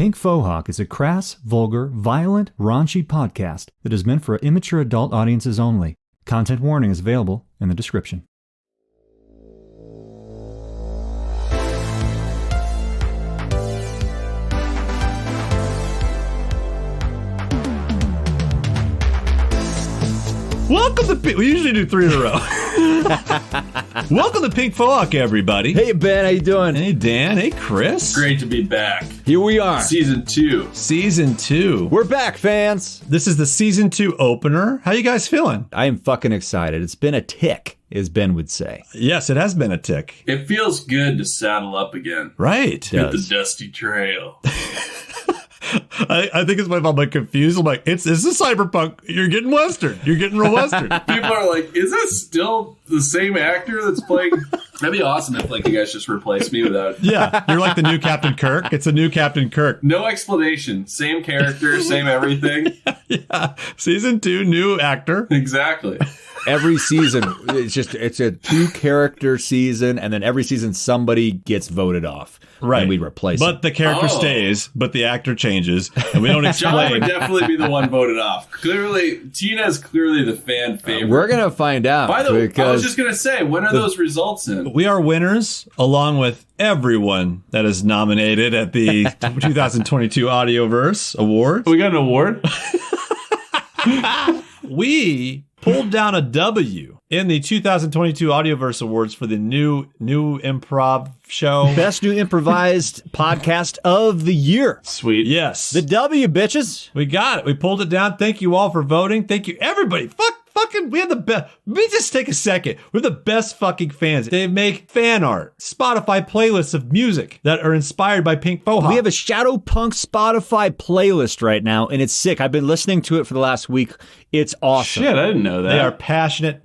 Pink Fohawk is a crass, vulgar, violent, raunchy podcast that is meant for immature adult audiences only. Content warning is available in the description. Welcome to we usually do 3 in a row. Welcome to Pink Fohawk, everybody. Hey Ben, how you doing? Hey Dan, hey Chris. Great to be back. Here we are. Season 2. Season 2. We're back, fans. This is the Season 2 opener. How you guys feeling? I am fucking excited. It's been a tick, as Ben would say. Yes, it has been a tick. It feels good to saddle up again. Right. Hit the dusty trail. I think it's my fault. I'm confused. I'm like, it's this is cyberpunk. You're getting Western. You're getting real Western. People are like, is this still the same actor that's playing? That'd be awesome if like you guys just replaced me without. Yeah, you're like the new Captain Kirk. It's a new Captain Kirk. No explanation. Same character, same everything. Yeah. Season 2, new actor. Exactly. Every season, it's a 2-character season, and then every season somebody gets voted off. Right. And we replace But them. the character stays, but the actor changes, and we don't John would explain. definitely be the one voted off. Clearly, Tina's clearly the fan favorite. We're going to find out. By the way, I was because just going to say, when are those results in? We are winners, along with everyone that is nominated at the 2022 Audioverse Awards. We got an award? We pulled down a W in the 2022 Audioverse Awards for the new improv show. Best new improvised podcast of the year. Sweet. Yes. The W, bitches. We got it. We pulled it down. Thank you all for voting. Thank you, everybody. Fucking, we have the best. Let me just take a second. We're the best fucking fans. They make fan art, Spotify playlists of music that are inspired by Pink Fohawk. We have a Shadow Punk Spotify playlist right now, and it's sick. I've been listening to it for the last week. It's awesome. Shit, I didn't know that. They are passionate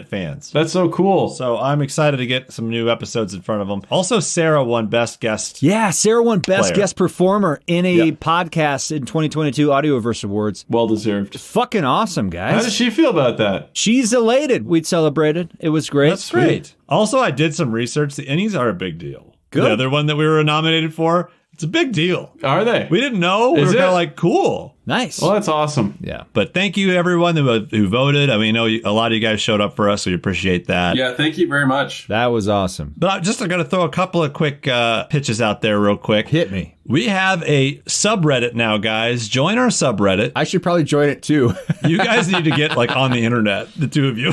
fans. That's so cool. So I'm excited to get some new episodes in front of them. Also, Sarah won Best Guest. Yeah, Sarah won Best Player. Guest Performer in a podcast in 2022 Audioverse Awards. Well deserved. Fucking awesome, How guys. does she feel about that? She's elated. We'd celebrated. It was great. That's great. Also, I did some research. The Innies are a big deal. Good. The other one that we were nominated for, it's a big deal. Are they? We didn't know. We Is were kind it? of like, cool. Nice. Well, that's awesome. Yeah. But thank you, everyone who voted. I mean, I know a lot of you guys showed up for us, so we appreciate that. Yeah, thank you very much. That was awesome. But I'm going to throw a couple of quick pitches out there real quick. Hit me. We have a subreddit now, guys. Join our subreddit. I should probably join it too. You guys need to get like on the internet, the two of you.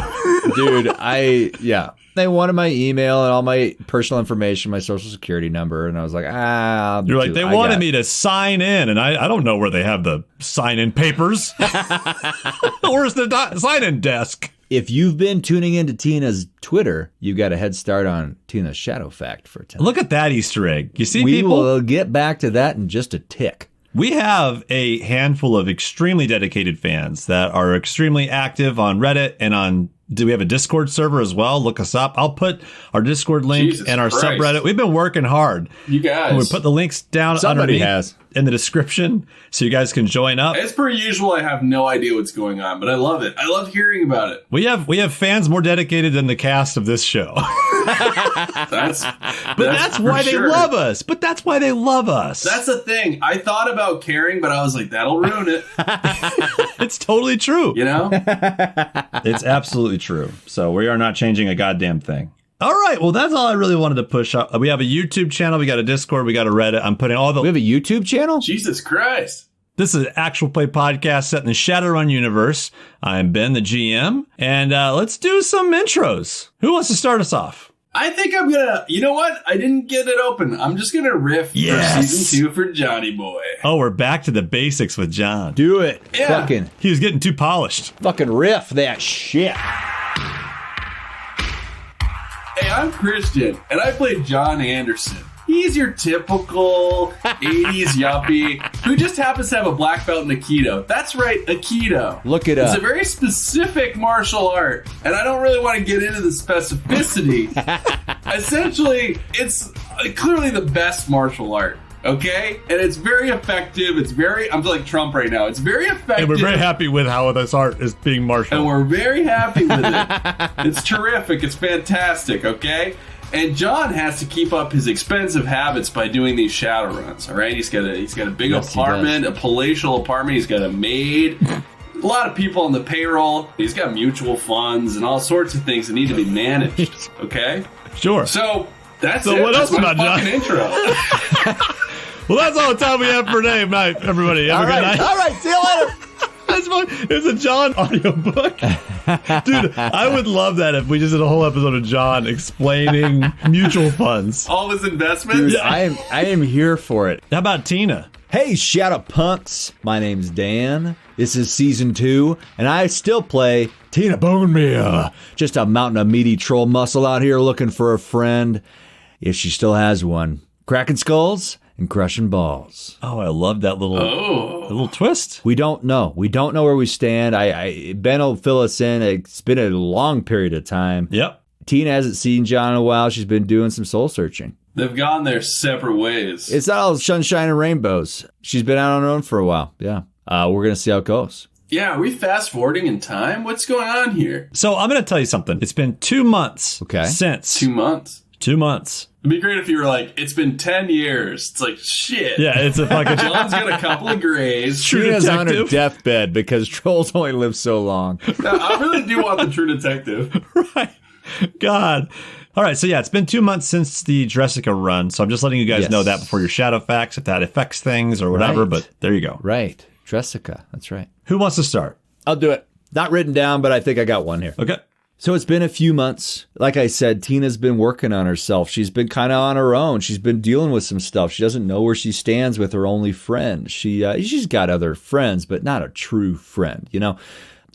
Dude, They wanted my email and all my personal information, my social security number, and I was like, You're like, they wanted me to sign in, and I don't know where they have the sign-in papers. Where's the sign-in desk? If you've been tuning into Tina's Twitter, you got a head start on Tina's Shadow Fact for tonight. Look at that Easter egg. You see, We people? will get back to that in just a tick. We have a handful of extremely dedicated fans that are extremely active on Reddit and on. Do we have a Discord server as well? Look us up. I'll put our Discord link Jesus and our Christ. subreddit. We've been working hard. You guys. We put the links down Somebody underneath has. in the description so you guys can join up. As per usual, I have no idea what's going on, but I love it. I love hearing about it. We have fans more dedicated than the cast of this show. That's why they sure. love us. But that's why they love us. That's the thing. I thought about caring, but I was like, that'll ruin it. It's totally true. You know? It's absolutely true. So we are not changing a goddamn thing. All right. Well, that's all I really wanted to push up. We have a YouTube channel. We got a Discord. We got a Reddit. I'm putting all the... We have a YouTube channel? Jesus Christ. This is an actual play podcast set in the Shadowrun universe. I'm Ben, the GM. And let's do some intros. Who wants to start us off? I think I'm gonna, you know what? I didn't get it open. I'm just gonna riff for season 2 for Johnny Boy. Oh, we're back to the basics with John. Do it. Yeah. He was getting too polished. Fucking riff that shit. Hey, I'm Christian, and I play John Anderson. He's your typical 80s yuppie who just happens to have a black belt in Aikido. That's right, Aikido. Look it It's up. a very specific martial art, and I don't really want to get into the specificity. Essentially, it's clearly the best martial art. Okay? And it's very effective. It's very, I'm like Trump right now. It's very effective. And we're very happy with how this art is being marshaled. And we're very happy with it. It's terrific. It's fantastic, okay? And John has to keep up his expensive habits by doing these shadow runs, all right? He's got a big apartment, a palatial apartment. He's got a maid, a lot of people on the payroll. He's got mutual funds and all sorts of things that need to be managed, okay? Sure. So that's So it. what That's else my about John? fucking intro. Well, that's all the time we have for today. Night, everybody. Have a good night. All right, see you later. That's fun. It's a John audiobook. Dude, I would love that if we just did a whole episode of John explaining mutual funds. All his investments. Dude, I am here for it. How about Tina? Hey, Shadow Punks. My name's Dan. This is season 2, and I still play Tina Bone Meal. Just a mountain of meaty troll muscle out here looking for a friend, if she still has one. Cracking skulls and crushing balls. Oh, I love that little twist. We don't know. We don't know where we stand. Ben will fill us in. It's been a long period of time. Yep. Tina hasn't seen John in a while. She's been doing some soul searching. They've gone their separate ways. It's not all sunshine and rainbows. She's been out on her own for a while. Yeah. We're going to see how it goes. Yeah, are we fast forwarding in time? What's going on here? So I'm going to tell you something. It's been 2 months Okay. since. 2 months. 2 months. It'd be great if you were like, it's been 10 years. It's like, shit. Yeah, it's a fucking... John's got a couple of grays. True Tina's on her Detective. deathbed because trolls only live so long. Now, I really do want the True Detective. Right. God. All right, so yeah, it's been 2 months since the Jessica run, so I'm just letting you guys Yes. know that before your shadow facts, if that affects things or whatever, Right. but there you go. Right. Jessica. That's right. Who wants to start? I'll do it. Not written down, but I think I got one here. Okay. So it's been a few months. Like I said, Tina's been working on herself. She's been kind of on her own. She's been dealing with some stuff. She doesn't know where she stands with her only friend. She's got other friends, but not a true friend, you know?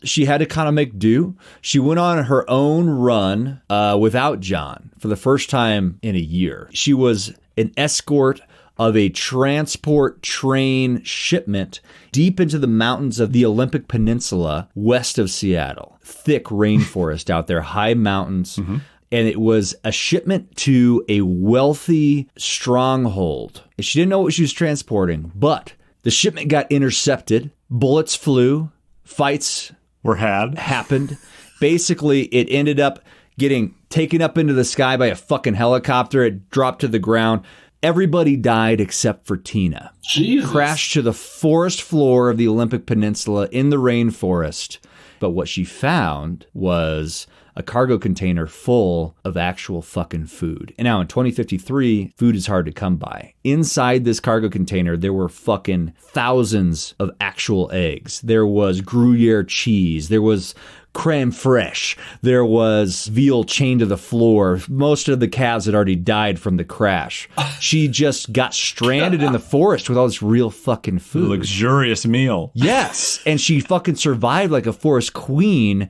She had to kind of make do. She went on her own run without John for the first time in a year. She was an escort of a transport train shipment deep into the mountains of the Olympic Peninsula west of Seattle. Thick rainforest out there, high mountains. Mm-hmm. And it was a shipment to a wealthy stronghold. She didn't know what she was transporting, but the shipment got intercepted. Bullets flew. Fights happened. Basically, it ended up getting taken up into the sky by a fucking helicopter. It dropped to the ground. Everybody died except for Tina. Jesus. Crashed to the forest floor of the Olympic Peninsula in the rainforest. But what she found was a cargo container full of actual fucking food. And now in 2053, food is hard to come by. Inside this cargo container, there were fucking thousands of actual eggs. There was Gruyere cheese. There was creme fraiche. There was veal chained to the floor. Most of the calves had already died from the crash. She just got stranded in the forest with all this real fucking food. Luxurious meal. Yes. And she fucking survived like a forest queen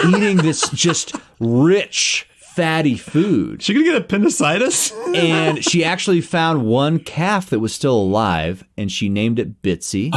eating this just rich, fatty food. She gonna get appendicitis? And she actually found one calf that was still alive, and she named it Bitsy.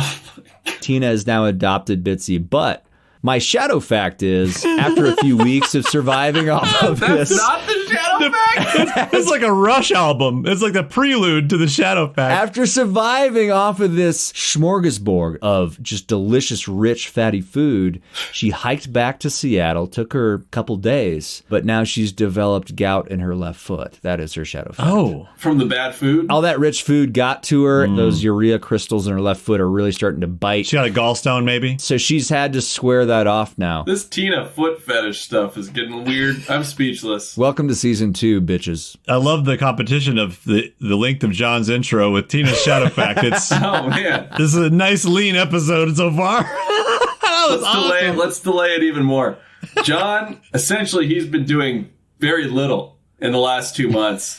Tina has now adopted Bitsy, but my shadow fact is, after a few weeks of surviving off of That's this... not the Shadow Fact? It's like a Rush album. It's like the prelude to the shadow fact. After surviving off of this smorgasbord of just delicious, rich, fatty food, she hiked back to Seattle, took her a couple days, but now she's developed gout in her left foot. That is her shadow fact. Oh. From the bad food? All that rich food got to her. Those urea crystals in her left foot are really starting to bite. She got a gallstone, maybe? So she's had to square that off now. This Tina foot fetish stuff is getting weird. I'm speechless. Welcome to season 2, bitches. I love the competition of the length of John's intro with Tina's shadow fact. It's Oh, man. This is a nice lean episode so far. Let's delay it even more. John, essentially, he's been doing very little in the last 2 months.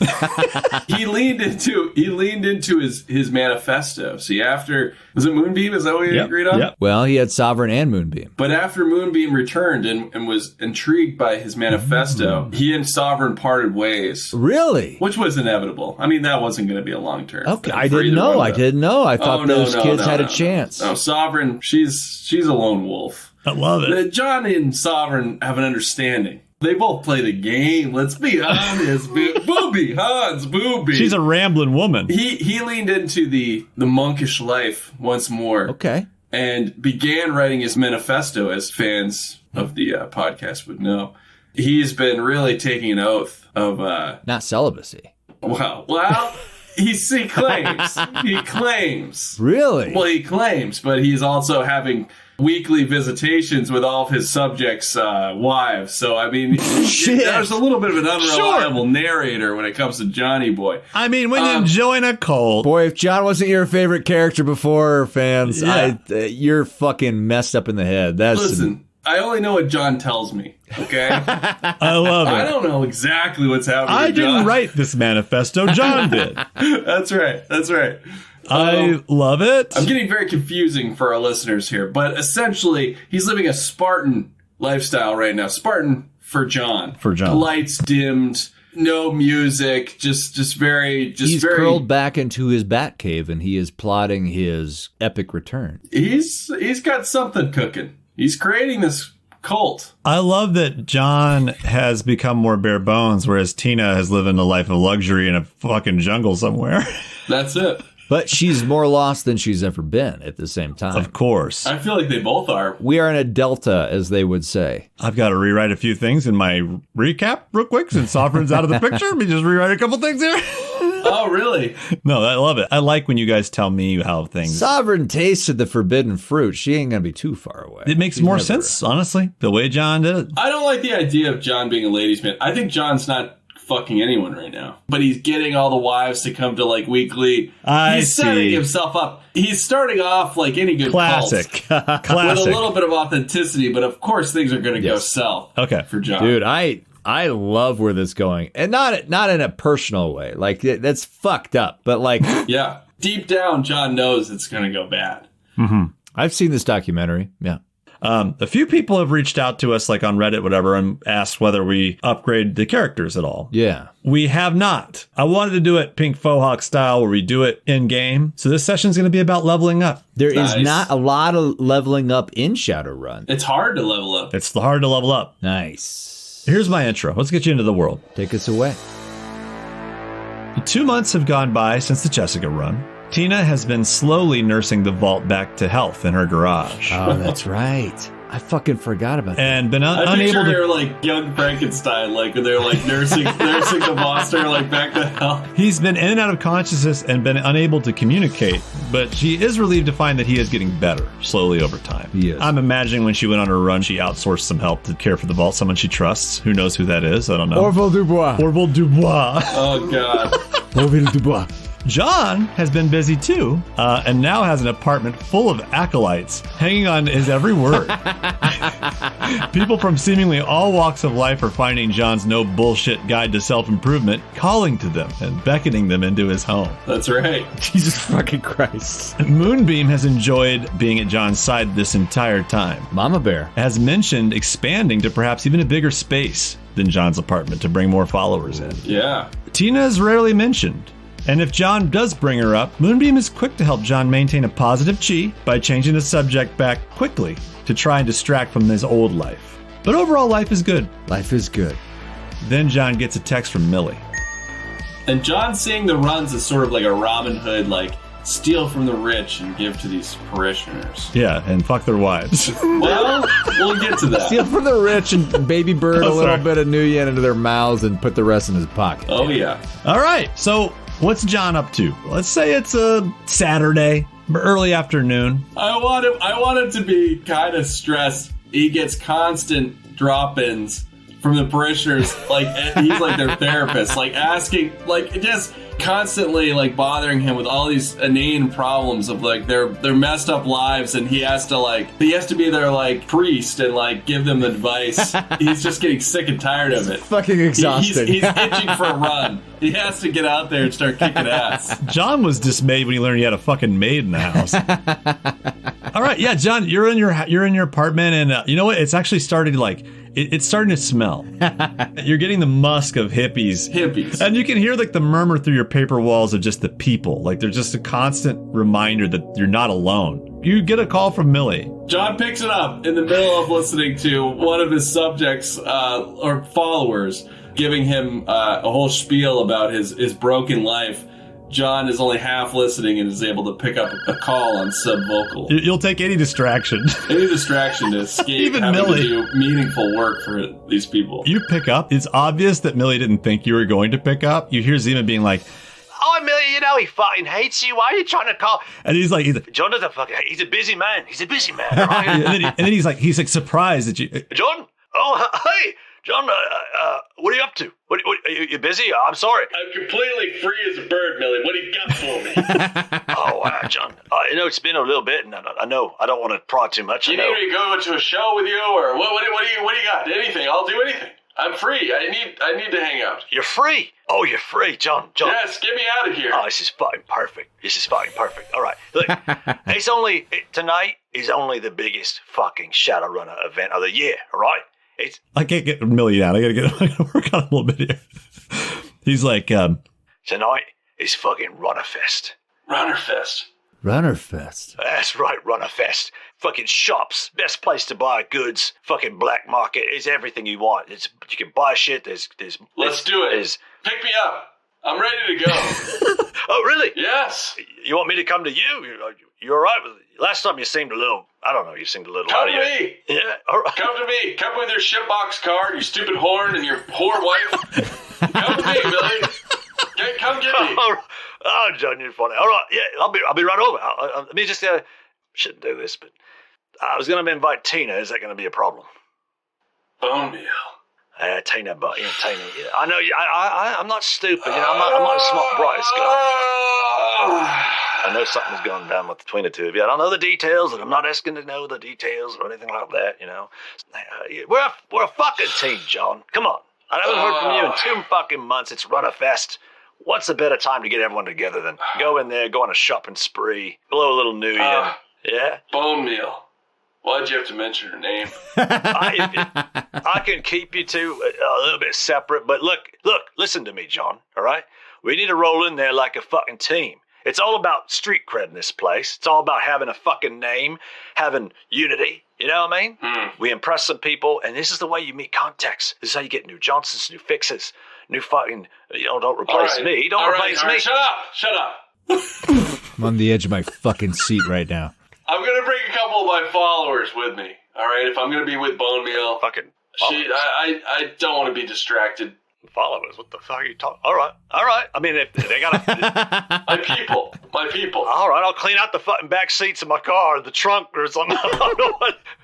He leaned into his manifesto. See, after, was it Moonbeam? Is that what we agreed on? Yep. Well, he had Sovereign and Moonbeam. But after Moonbeam returned and was intrigued by his manifesto, he and Sovereign parted ways. Really? Which was inevitable. I mean, that wasn't going to be a long-term Okay, thing I for didn't either know. one I of them. didn't know. I thought those kids had a chance. No, Sovereign, she's a lone wolf. I love it. John and Sovereign have an understanding. They both play the game. Let's be honest. Booby, Hans, Booby. She's a rambling woman. He leaned into the monkish life once more. Okay. And began writing his manifesto, as fans of the podcast would know. He's been really taking an oath of not celibacy. Well, he claims. He claims. Really? Well, he claims, but he's also having weekly visitations with all of his subjects' wives. So, I mean, there's a little bit of an unreliable narrator when it comes to Johnny Boy. I mean, when you join a cult. Boy, if John wasn't your favorite character before, fans, you're fucking messed up in the head. Listen, I only know what John tells me, okay? I love it. I don't know exactly what's happening. I didn't write this manifesto. John did. That's right. I love it. I'm getting very confusing for our listeners here, but essentially, he's living a Spartan lifestyle right now. Spartan for John. Lights dimmed, no music, just very... He's curled back into his bat cave, and he is plotting his epic return. He's got something cooking. He's creating this cult. I love that John has become more bare bones, whereas Tina has lived a life of luxury in a fucking jungle somewhere. That's it. But she's more lost than she's ever been at the same time. Of course. I feel like they both are. We are in a delta, as they would say. I've got to rewrite a few things in my recap real quick since Sovereign's out of the picture. Let me just rewrite a couple things here. Oh, really? No, I love it. I like when you guys tell me how things... Sovereign tasted the forbidden fruit. She ain't going to be too far away. It makes more sense, honestly, the way John did it. I don't like the idea of John being a ladies' man. I think John's not fucking anyone right now, but he's getting all the wives to come to like weekly. He's setting himself up. He's starting off like any good classic with a little bit of authenticity, but of course things are going to go south. Okay, for John, dude, I love where this is going, and not in a personal way. Like that's fucked up, but like yeah, deep down, John knows it's going to go bad. Mm-hmm. I've seen this documentary. Yeah. A few people have reached out to us, like on Reddit, whatever, and asked whether we upgrade the characters at all. Yeah. We have not. I wanted to do it Pink Fohawk style, where we do it in game. So this session's going to be about leveling up. There is not a lot of leveling up in Shadowrun. It's hard to level up. It's hard to level up. Nice. Here's my intro. Let's get you into the world. Take us away. 2 months have gone by since the Jessica run. Tina has been slowly nursing the vault back to health in her garage. Oh, that's right. I fucking forgot about that. And been I unable to... they're like young Frankenstein, like when they're like nursing the monster like back to health. He's been in and out of consciousness and been unable to communicate, but she is relieved to find that he is getting better slowly over time. He is. I'm imagining when she went on her run, she outsourced some help to care for the vault, someone she trusts. Who knows who that is? I don't know. Orville Dubois. Orville Dubois. Oh, God. Orville Dubois. John has been busy too, and now has an apartment full of acolytes hanging on his every word. People from seemingly all walks of life are finding John's no bullshit guide to self-improvement, calling to them and beckoning them into his home. That's right. Jesus fucking Christ. Moonbeam has enjoyed being at John's side this entire time. Mama Bear has mentioned expanding to perhaps even a bigger space than John's apartment to bring more followers in. Yeah. Tina is rarely mentioned. And if John does bring her up, Moonbeam is quick to help John maintain a positive chi by changing the subject back quickly to try and distract from his old life. But overall, life is good. Life is good. Then John gets a text from Millie. And John seeing the runs is sort of like a Robin Hood, like, steal from the rich and give to these parishioners. Yeah, and fuck their wives. Well, we'll get to that. Steal from the rich and baby bird a little bit of New Yen into their mouths and put the rest in his pocket. Oh, yeah. All right, so... what's John up to? Let's say it's a Saturday, early afternoon. I want him to be kind of stressed. He gets constant drop-ins from the parishioners, like he's like their therapist, like asking, like just constantly like bothering him with all these inane problems of like their messed up lives, and he has to be their like priest and like give them advice. He's just getting sick and tired of it. Fucking exhausting. He's itching for a run. He has to get out there and start kicking ass. John was dismayed when he learned he had a fucking maid in the house. All right, yeah, John, you're in your apartment, and you know what? It's actually starting to like. It's starting to smell. You're getting the musk of hippies. And you can hear like the murmur through your paper walls of just the people. Like there's just a constant reminder that you're not alone. You get a call from Millie. John picks it up in the middle of listening to one of his subjects or followers giving him a whole spiel about his broken life. John is only half listening and is able to pick up a call on sub-vocal. You'll take any distraction. Any distraction to escape Even having Millie. to do meaningful work for these people. You pick up. It's obvious that Millie didn't think you were going to pick up. You hear Zima being like, "Oh, Millie, you know he fucking hates you. Why are you trying to call?" And he's like, John doesn't fucking. He's a busy man. He's a busy man. Right? and then he's like surprised that you. John? Oh, hey, John. What are you up to? What you busy? I'm sorry. I'm completely free as a bird, Millie. What do you got for me? Oh, John. It's been a little bit, and I know I don't want to pry too much. You need me to go to a show with you, or what do you got? Anything? I'll do anything. I'm free. I need to hang out. You're free. Oh, you're free, John. Yes, get me out of here. Oh, this is fucking perfect. All right, look, tonight is only the biggest fucking Shadowrunner event of the year. All right. I can't get Millie out. I gotta work on a little bit here. He's like, tonight is fucking Runnerfest. Runnerfest. That's right, Runnerfest. Fucking shops, best place to buy goods. Fucking black market is everything you want. You can buy shit. Let's do it. Pick me up. I'm ready to go. Oh, really? Yes. You want me to come to you? You all right with it? Last time you seemed a little, I don't know, you seemed a little Come out to of me. Yeah, all right. Come to me. Come with your shitbox card, your stupid horn, and your whore wife. Come to me, Billy. Come get me. Oh, John, you're funny. All right, yeah, I'll be right over. Let me just, shouldn't do this, but I was going to invite Tina. Is that going to be a problem? Bone meal. Tina, but Tina. Yeah. I know. I'm not stupid. I'm not a smart, brightest guy. I know something's gone down between the two of you. I don't know the details, and I'm not asking to know the details or anything like that. We're a fucking team, John. Come on. I haven't heard from you in 2 fucking months. It's Runnerfest. What's a better time to get everyone together than go in there, go on a shopping spree, blow a little Nuyen? Yeah. Bone meal. Why'd you have to mention her name? I can keep you two a little bit separate, but look, listen to me, John, all right? We need to roll in there like a fucking team. It's all about street cred in this place. It's all about having a fucking name, having unity, you know what I mean? We impress some people, and this is the way you meet contacts. This is how you get new Johnsons, new fixes, new fucking, don't replace me. Don't replace me. Shut up. I'm on the edge of my fucking seat right now. I'm going to bring a couple of my followers with me, all right? If I'm going to be with Bone Meal. Fucking I don't want to be distracted. Followers? What the fuck are you talking? All right. I mean, if they got My people. All right, I'll clean out the fucking back seats of my car, the trunk or something. I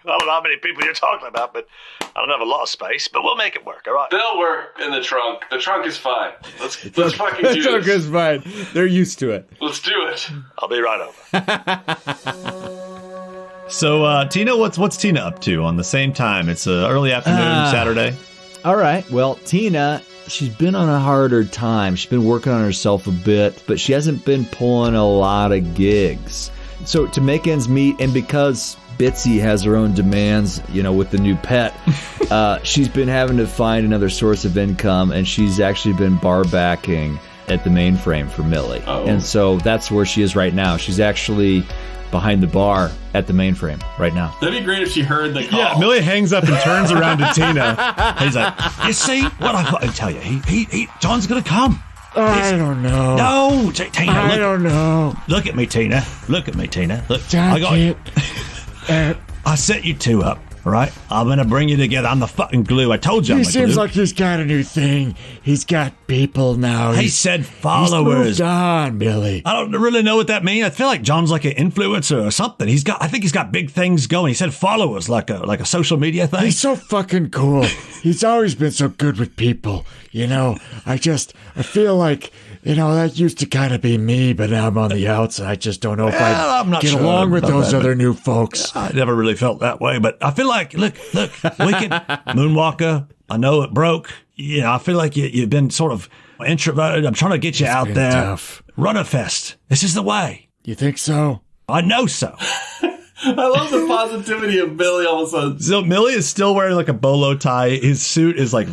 don't know how many people you're talking about, but I don't have a lot of space. But we'll make it work. All right. They'll work in the trunk. The trunk is fine. Let's fucking do The this. trunk is fine. They're used to it. Let's do it. I'll be right over. so Tina, what's Tina up to on the same time? It's early afternoon, Saturday. All right. Well, Tina, she's been on a harder time. She's been working on herself a bit, but she hasn't been pulling a lot of gigs. So to make ends meet, and because Bitsy has her own demands, with the new pet, she's been having to find another source of income, and she's actually been bar backing at the mainframe for Millie. Oh. And so that's where she is right now. She's actually behind the bar at the mainframe right now. That'd be great if she heard the call. Yeah, Millie hangs up and turns around to Tina. He's like, "You see what I tell you? He John's gonna come." I don't know. No, Tina. I don't know. Look at me, Tina. Look, John I got you. I set you two up. All right, I'm gonna bring you together. I'm the fucking glue. I told you. He I'm the seems glue. like he's got a new thing. He's got people now. He said He's followers. moved on, Billy. I don't really know what that means. I feel like John's like an influencer or something. I think he's got big things going. He said followers, like a social media thing. He's so fucking cool. He's always been so good with people. I feel like, that used to kind of be me, but now I'm on the outside. I just don't know if I'm I not get sure along with about those that, other new folks. I never really felt that way, but I feel like, look, Wicked, Moonwalker, I know it broke. I feel like you've been sort of introverted. I'm trying to get you out been there. tough. Runnerfest. This is the way. You think so? I know so. I love the positivity of Billy all of a sudden. So Millie is still wearing like a bolo tie. His suit is like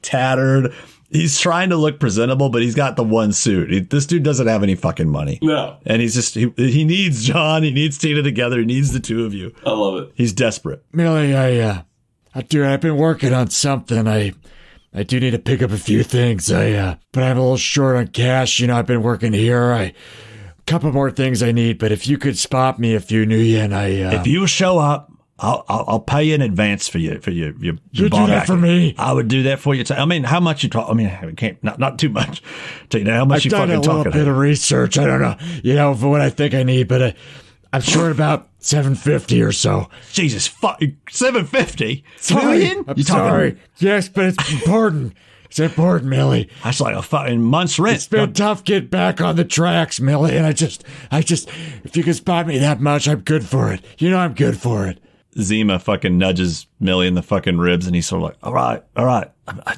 tattered. He's trying to look presentable, but he's got the one suit. This dude doesn't have any fucking money. No. And he's just, he needs John. He needs Tina together. He needs the two of you. I love it. He's desperate. Millie, I've been working on something. I do need to pick up a few things. But I'm a little short on cash. I've been working here. A couple more things I need, but if you could spot me a few new yen, If you show up, I'll pay you in advance for your you do bar that back. for me. I would do that for you. I mean, how much you talk? I mean, I can't not too much. Tina, how much I've you done fucking a little talking? bit of research. I don't know, for what I think I need, but I'm short about $750 or so. Jesus, fuck, $750 Sorry, million? I'm You talking- sorry. Yes, but it's important. It's important, Millie. That's like a fucking month's rent. It's been tough getting back on the tracks, Millie, and I just, if you could spot me that much, I'm good for it. I'm good for it. Zima fucking nudges Millie in the fucking ribs, and he's sort of like, all right.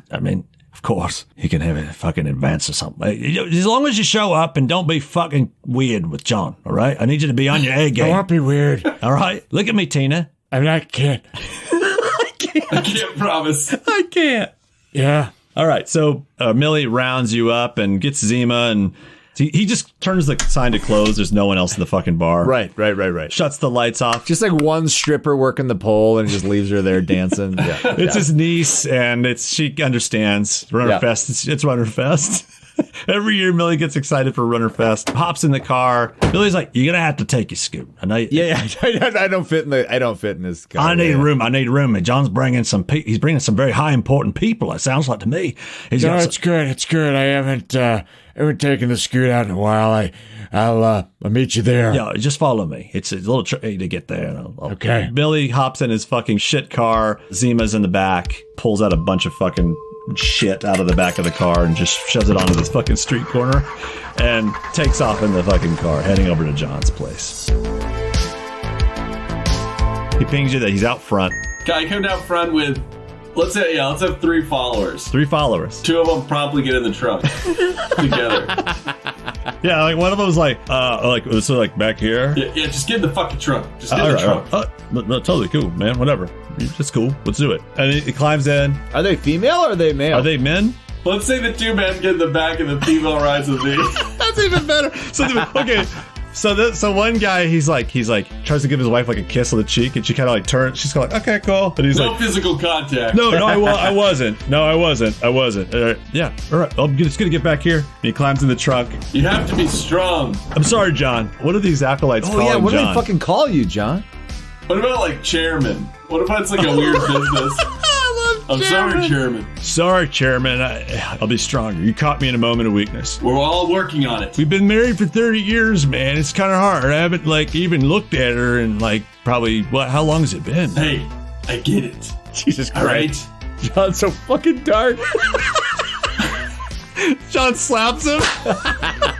I mean, of course, you can have a fucking advance or something. As long as you show up and don't be fucking weird with John, all right? I need you to be on your A I game. won't be weird. All right? Look at me, Tina. I mean, I can't. I can't promise. I can't. Yeah. All right, so Millie rounds you up and gets Zima, and he just turns the sign to close. There's no one else in the fucking bar. Right. Shuts the lights off. Just like one stripper working the pole and just leaves her there dancing. Yeah. It's his niece, and she understands Runnerfest. It's Runnerfest. Every year, Millie gets excited for Runnerfest. Hops in the car. Millie's like, "You're gonna have to take your scoot." I know. I don't fit in this car. I need room. And John's bringing some. He's bringing some very high important people. It sounds like to me. No, it's good. It's good. I haven't taken the scoot out in a while. I'll meet you there. Yeah, just follow me. It's a little tricky to get there. Okay. Billy hops in his fucking shit car. Zima's in the back, pulls out a bunch of fucking shit out of the back of the car and just shoves it onto this fucking street corner and takes off in the fucking car, heading over to John's place. He pings you that he's out front. I come down front with, let's have 3 followers. 3 followers. 2 of them probably get in the trunk together. Yeah, like one of them was like back here. Yeah, just get in the fucking trunk. Just get in the trunk. No, totally cool, man. Whatever. It's cool. Let's do it. And he climbs in. Are they female or are they male? Are they men? Let's say the 2 men get in the back and the female rides with me. That's even better. So one guy, he's like tries to give his wife like a kiss on the cheek, and she kind of like turns. She's kind of like, okay, cool. And he's No like, physical contact. no, I wasn't. No, I wasn't. Yeah, all right. I'm just gonna get back here. And he climbs in the trunk. You have to be strong. I'm sorry, John. What are these acolytes calling John? What do they fucking call you, John? What about like chairman? What if it's like a weird business? I'm sorry, chairman. Sorry, chairman. I'll be stronger. You caught me in a moment of weakness. We're all working on it. We've been married for 30 years, man. It's kind of hard. I haven't even looked at her in probably how long has it been? Hey, I get it. Jesus All right. John's so fucking dark. John slaps him.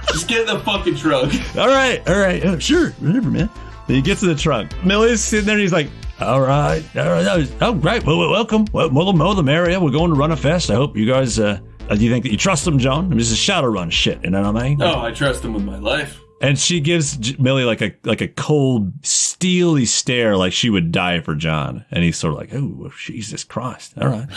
Just get in the fucking trunk. All right. Oh, sure. Whatever, man. Then he gets in the trunk. Millie's sitting there and he's like, all right. Oh, great. Well, welcome. Well, more the merrier. We're going to Runnerfest. I hope you guys, do you think that you trust them, John? I mean, this is Shadowrun shit, you know what I mean? Oh, I trust him with my life. And she gives Millie like a cold, steely stare, like she would die for John. And he's sort of like, oh, Jesus Christ. All right.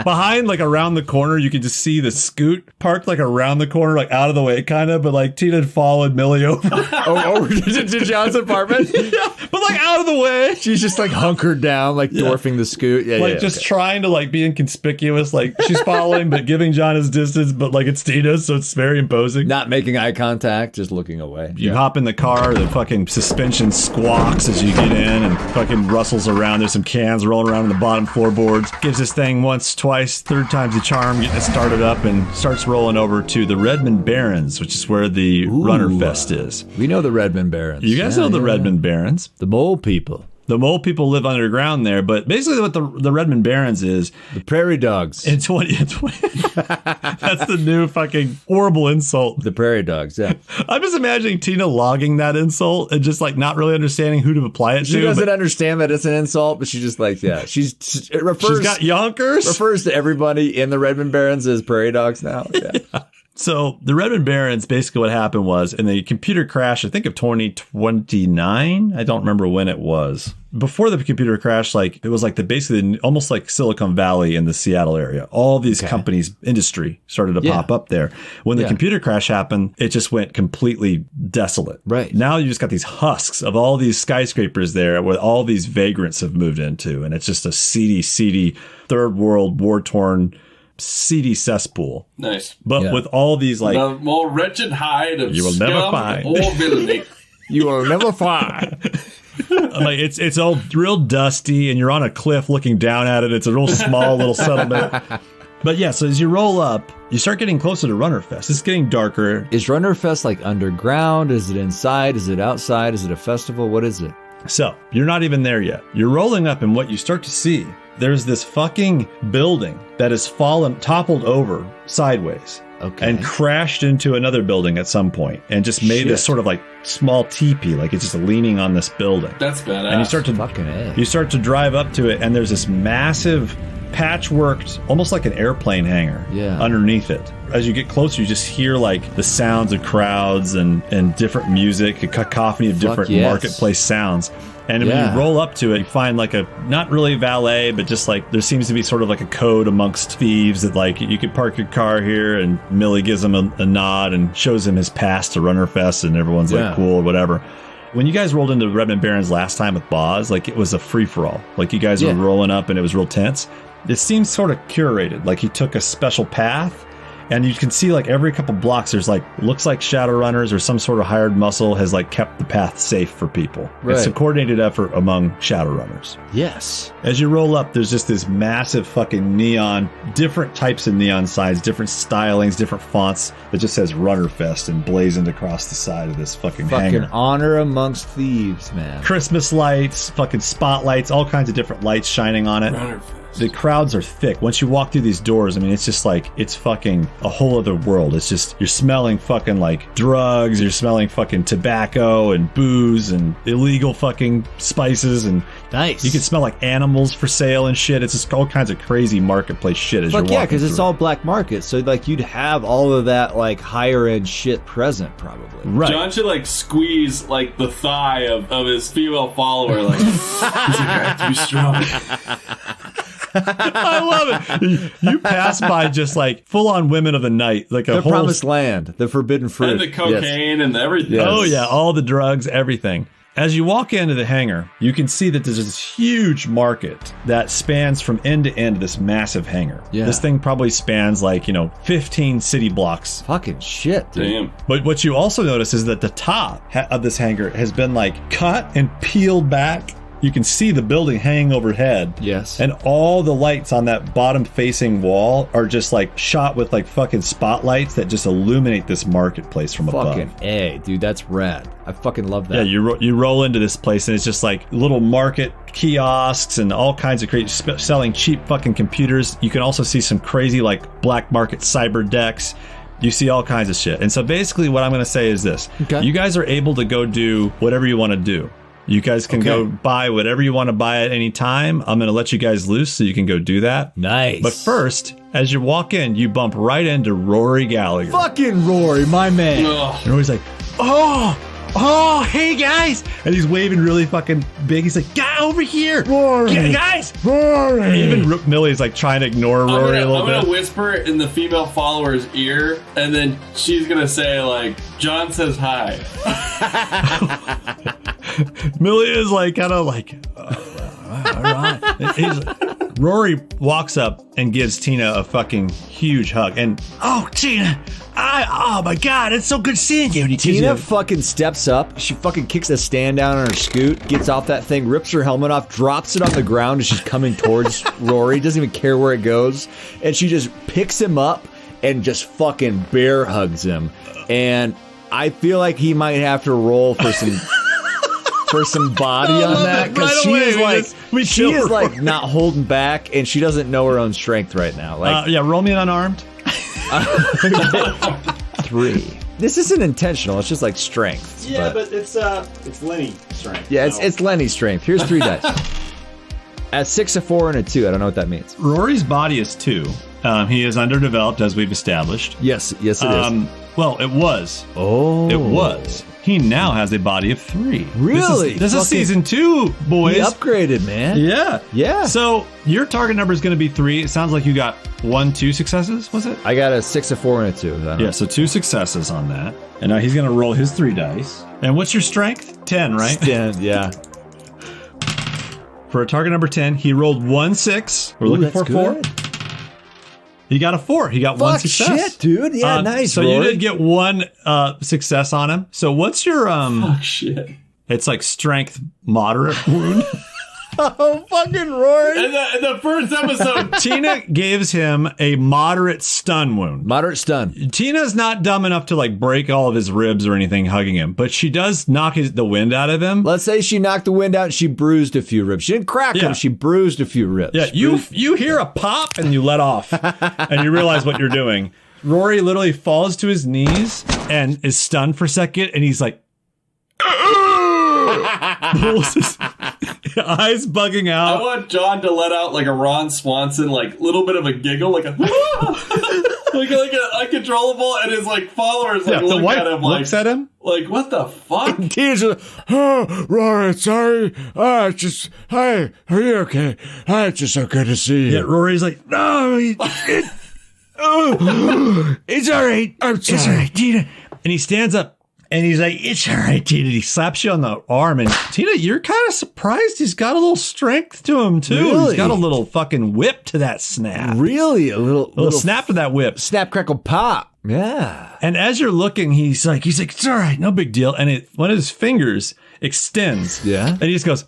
Behind, around the corner, you can just see the scoot parked around the corner, out of the way, kind of. But Tina had followed Millie over. Over to John's apartment? Yeah, but out of the way. She's just hunkered down, dwarfing the scoot. Yeah, Trying to be inconspicuous. She's following, but giving John his distance. But it's Tina, so it's very imposing. Not making eye contact, just looking away. You hop in the car, the fucking suspension squawks as you get in and fucking rustles around. There's some cans rolling around on the bottom floorboards. Gives this thing once, twice, third time's the charm, getting it started up and starts rolling over to the Redmond Barrens, which is where the Runnerfest is. We know the Redmond Barrens. You guys know the Redmond Barrens. The mole people. The mole people live underground there, but basically what the Redmond Barrens is... The prairie dogs. In 2020. That's the new fucking horrible insult. The prairie dogs, yeah. I'm just imagining Tina logging that insult and just not really understanding who to apply it to. She doesn't understand that it's an insult, but she just she's got yonkers. Refers to everybody in the Redmond Barrens as prairie dogs now. Yeah. So the Redmond Barrens, basically what happened was in the computer crash, I think of 2029. I don't remember when it was. Before the computer crash, like it was like basically almost like Silicon Valley in the Seattle area. All these companies, industry started to pop up there. When the computer crash happened, it just went completely desolate. Right. Now you just got these husks of all these skyscrapers there where all these vagrants have moved into. And it's just a seedy, third world, war-torn, seedy cesspool. Nice. But with all these like the more wretched hide of you will never scum find. or villainy. You will never find. like it's all real dusty and you're on a cliff looking down at it. It's a real small little settlement. But yeah, so as you roll up, you start getting closer to Runnerfest. It's getting darker. Is Runnerfest like underground? Is it inside? Is it outside? Is it a festival? What is it? So you're not even there yet. You're rolling up and what you start to see, there's this fucking building that has toppled over sideways. Okay. And crashed into another building at some point and just made this sort of like small teepee, like it's just leaning on this building. That's badass. And you start to drive up to it and there's this massive patchworked, almost like an airplane hangar underneath it. As you get closer, you just hear like the sounds of crowds and different music, a cacophony of different marketplace sounds. And when you roll up to it, you find like a, not really valet, but just like there seems to be sort of like a code amongst thieves that like you could park your car here and Millie gives him a nod and shows him his pass to Runnerfest and everyone's like cool or whatever. When you guys rolled into Redmond Barrens last time with Boz, like it was a free-for-all. Like you guys were rolling up and it was real tense. It seems sort of curated, like he took a special path. And you can see like every couple blocks, there's like, looks like Shadowrunners or some sort of hired muscle has like kept the path safe for people. Right. It's a coordinated effort among Shadowrunners. Yes. As you roll up, there's just this massive fucking neon, different types of neon signs, different stylings, different fonts that just says Runnerfest and blazoned across the side of this fucking hangar. Honor amongst thieves, man. Christmas lights, fucking spotlights, all kinds of different lights shining on it. Runnerfest. The crowds are thick. Once you walk through these doors, I mean, it's just like, it's fucking a whole other world. It's just, you're smelling fucking like drugs, you're smelling fucking tobacco and booze and illegal fucking spices and nice. You can smell like animals for sale and shit. It's just all kinds of crazy marketplace shit as you're walking because it's all black market. So like you'd have all of that like higher end shit present probably. Right. John should like squeeze like the thigh of his female follower like, he's a guy too strong. I love it. You pass by just like full-on women of the night, like the promised land, the forbidden fruit, and the cocaine and everything. Yes. Oh yeah, all the drugs, everything. As you walk into the hangar, you can see that there's this huge market that spans from end to end of this massive hangar. Yeah. This thing probably spans like 15 city blocks. Fucking shit, dude. Damn. But what you also notice is that the top of this hangar has been like cut and peeled back. You can see the building hanging overhead. Yes. And all the lights on that bottom facing wall are just like shot with like fucking spotlights that just illuminate this marketplace from above. Fucking A, dude, that's rad. I fucking love that. Yeah, you roll into this place and it's just like little market kiosks and all kinds of crazy selling cheap fucking computers. You can also see some crazy like black market cyber decks. You see all kinds of shit. And so basically what I'm going to say is this. Okay. You guys are able to go do whatever you want to do. You guys can go buy whatever you want to buy at any time. I'm going to let you guys loose so you can go do that. Nice. But first, as you walk in, you bump right into Rory Gallagher. Fucking Rory, my man. And Rory's like, oh, hey guys. And he's waving really fucking big. He's like, get over here. Rory. Guys. Rory. Even Millie's like trying to ignore Rory a little bit. I'm going to whisper in the female follower's ear, and then she's going to say like, John says hi. Millie is like kind of like, all right. Rory walks up and gives Tina a fucking huge hug. And, oh, Tina, oh my God, it's so good seeing you. And Tina fucking steps up. She fucking kicks a stand down on her scoot, gets off that thing, rips her helmet off, drops it on the ground as she's coming towards Rory. Doesn't even care where it goes. And she just picks him up and just fucking bear hugs him. And I feel like he might have to roll for some body on that because she is like not holding back and she doesn't know her own strength right now. Like, roll me an unarmed. 3. This isn't intentional. It's just like strength. Yeah, but it's Lenny strength. Yeah, it's Lenny's strength. Here's 3 dice. At 6, a 4, and a 2. I don't know what that means. Rory's body is 2. He is underdeveloped, as we've established. Yes, it is. Well, it was. Oh. It was. He now has a body of 3. Really? This is season 2, boys. He upgraded, man. Yeah. Yeah. So your target number is going to be 3. It sounds like you got 2 successes, was it? I got a 6, a 4, and a 2. Yeah, so 2 successes on that. And now he's going to roll his 3 dice. And what's your strength? 10, right? 10, yeah. For a target number 10, he rolled 1 6. We're looking for 4. He got a 4. He got 1 success. Shit, dude. Yeah, nice. So Rory. you did get 1 success on him. So what's your Fuck shit. It's like strength moderate wound. Oh, fucking Rory. In the first episode, Tina gives him a moderate stun wound. Moderate stun. Tina's not dumb enough to like break all of his ribs or anything hugging him, but she does knock the wind out of him. Let's say she knocked the wind out and she bruised a few ribs. She didn't crack them, she bruised a few ribs. Yeah, you hear a pop and you let off and you realize what you're doing. Rory literally falls to his knees and is stunned for a second and he's like pulls his eyes bugging out. I want John to let out like a Ron Swanson, like little bit of a giggle, like a like an uncontrollable, and his like followers like the look wife at him looks at him. like what the fuck? Tina's like, oh, Rory, sorry. Hey, are you okay? It's just so good to see you. Yeah, Rory's like, no, it's all right. It's all right, Tina. And he stands up. And he's like, it's all right, Tina. He slaps you on the arm. And Tina, you're kind of surprised he's got a little strength to him, too. Really? He's got a little fucking whip to that snap. Really? A little snap to that whip. Snap, crackle, pop. Yeah. And as you're looking, he's like, it's all right, no big deal. And one of his fingers extends. Yeah. And he just goes,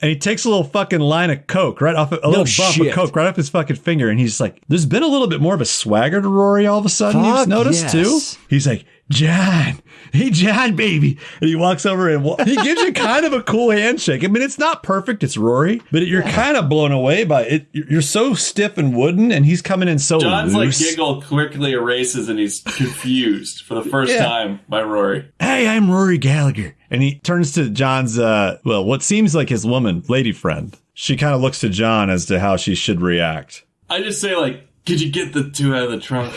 and he takes a little fucking line of Coke right off, little bump of Coke right off his fucking finger. And he's like, there's been a little bit more of a swagger to Rory all of a sudden. You've noticed, too? He's like, John, hey, John, baby. And he walks over and he gives you kind of a cool handshake. I mean, it's not perfect. It's Rory, but you're kind of blown away by it. You're so stiff and wooden, and he's coming in so John's loose. like giggle quickly erases, and he's confused for the first time by Rory. Hey, I'm Rory Gallagher. And he turns to John's, what seems like his lady friend. She kind of looks to John as to how she should react. I just say like, could you get the 2 out of the trunk?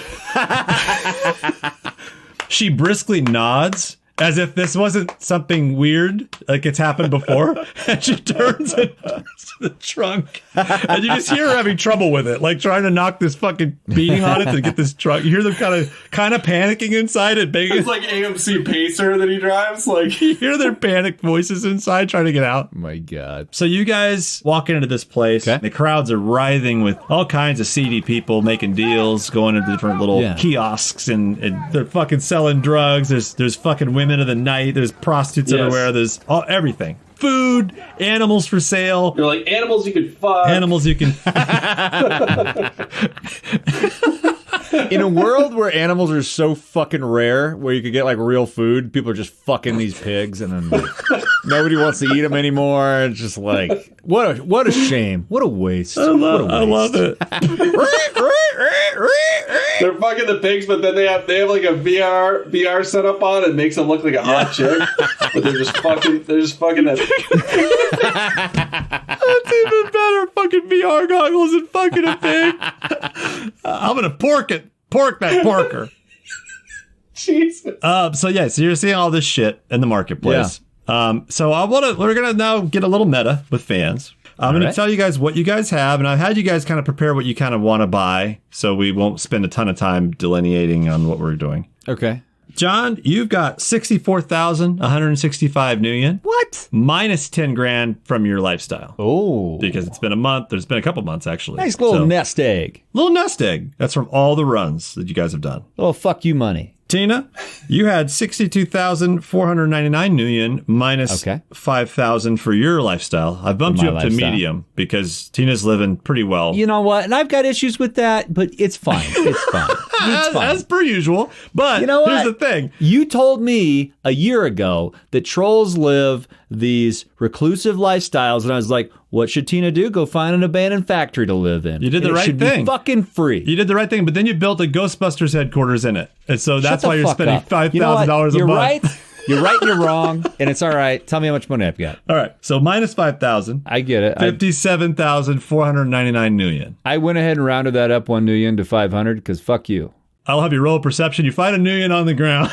She briskly nods as if this wasn't something weird, like it's happened before. And she turns and to the trunk. And you just hear her having trouble with it, like trying to knock this fucking beating on it to get this trunk. You hear them kind of panicking inside it. It's like AMC Pacer that he drives. Like you hear their panicked voices inside trying to get out. My God. So you guys walk into this place. Okay. The crowds are writhing with all kinds of seedy people making deals, going into different little kiosks, and they're fucking selling drugs. There's fucking women of the night. There's prostitutes everywhere. There's everything. Food, animals for sale. They're like animals you can fuck. Animals you can. In a world where animals are so fucking rare, where you could get like real food, people are just fucking these pigs, and then like, nobody wants to eat them anymore. It's just like what a shame, what a waste. I love it. They're fucking the pigs, but then they have like a VR setup on and makes them look like a hot chick. But they're just fucking that. That's even better. Fucking VR goggles and fucking a pig. I'm gonna pork that porker. Jesus. So you're seeing all this shit in the marketplace. Yeah. So we're gonna now get a little meta with fans. I'm going to tell you guys what you guys have, and I've had you guys kind of prepare what you kind of want to buy, so we won't spend a ton of time delineating on what we're doing. Okay. John, you've got 64,165 Nuyen. What? Minus 10 grand from your lifestyle. Oh. Because it's been a month. There's been a couple months, actually. Nice little nest egg. Little nest egg. That's from all the runs that you guys have done. Oh, fuck you money. Tina, you had 62,499 Nuyen minus 5,000 for your lifestyle. I bumped you up to medium because Tina's living pretty well. You know what? And I've got issues with that, but it's fine. It's fine. It's fine. As per usual. But you know what? Here's the thing. You told me a year ago that trolls live these reclusive lifestyles, and I was like, what should Tina do? Go find an abandoned factory to live in. You did the right thing. It should be fucking free. You did the right thing, but then you built a Ghostbusters headquarters in it. And so that's why you're spending $5,000 a month. You're right. You're right and you're wrong, and it's all right. Tell me how much money I've got. All right. So minus 5,000. I get it. 57,499 nuyen. I went ahead and rounded that up 1 nuyen to 500 because fuck you. I'll have you roll perception. You find a nuyen on the ground.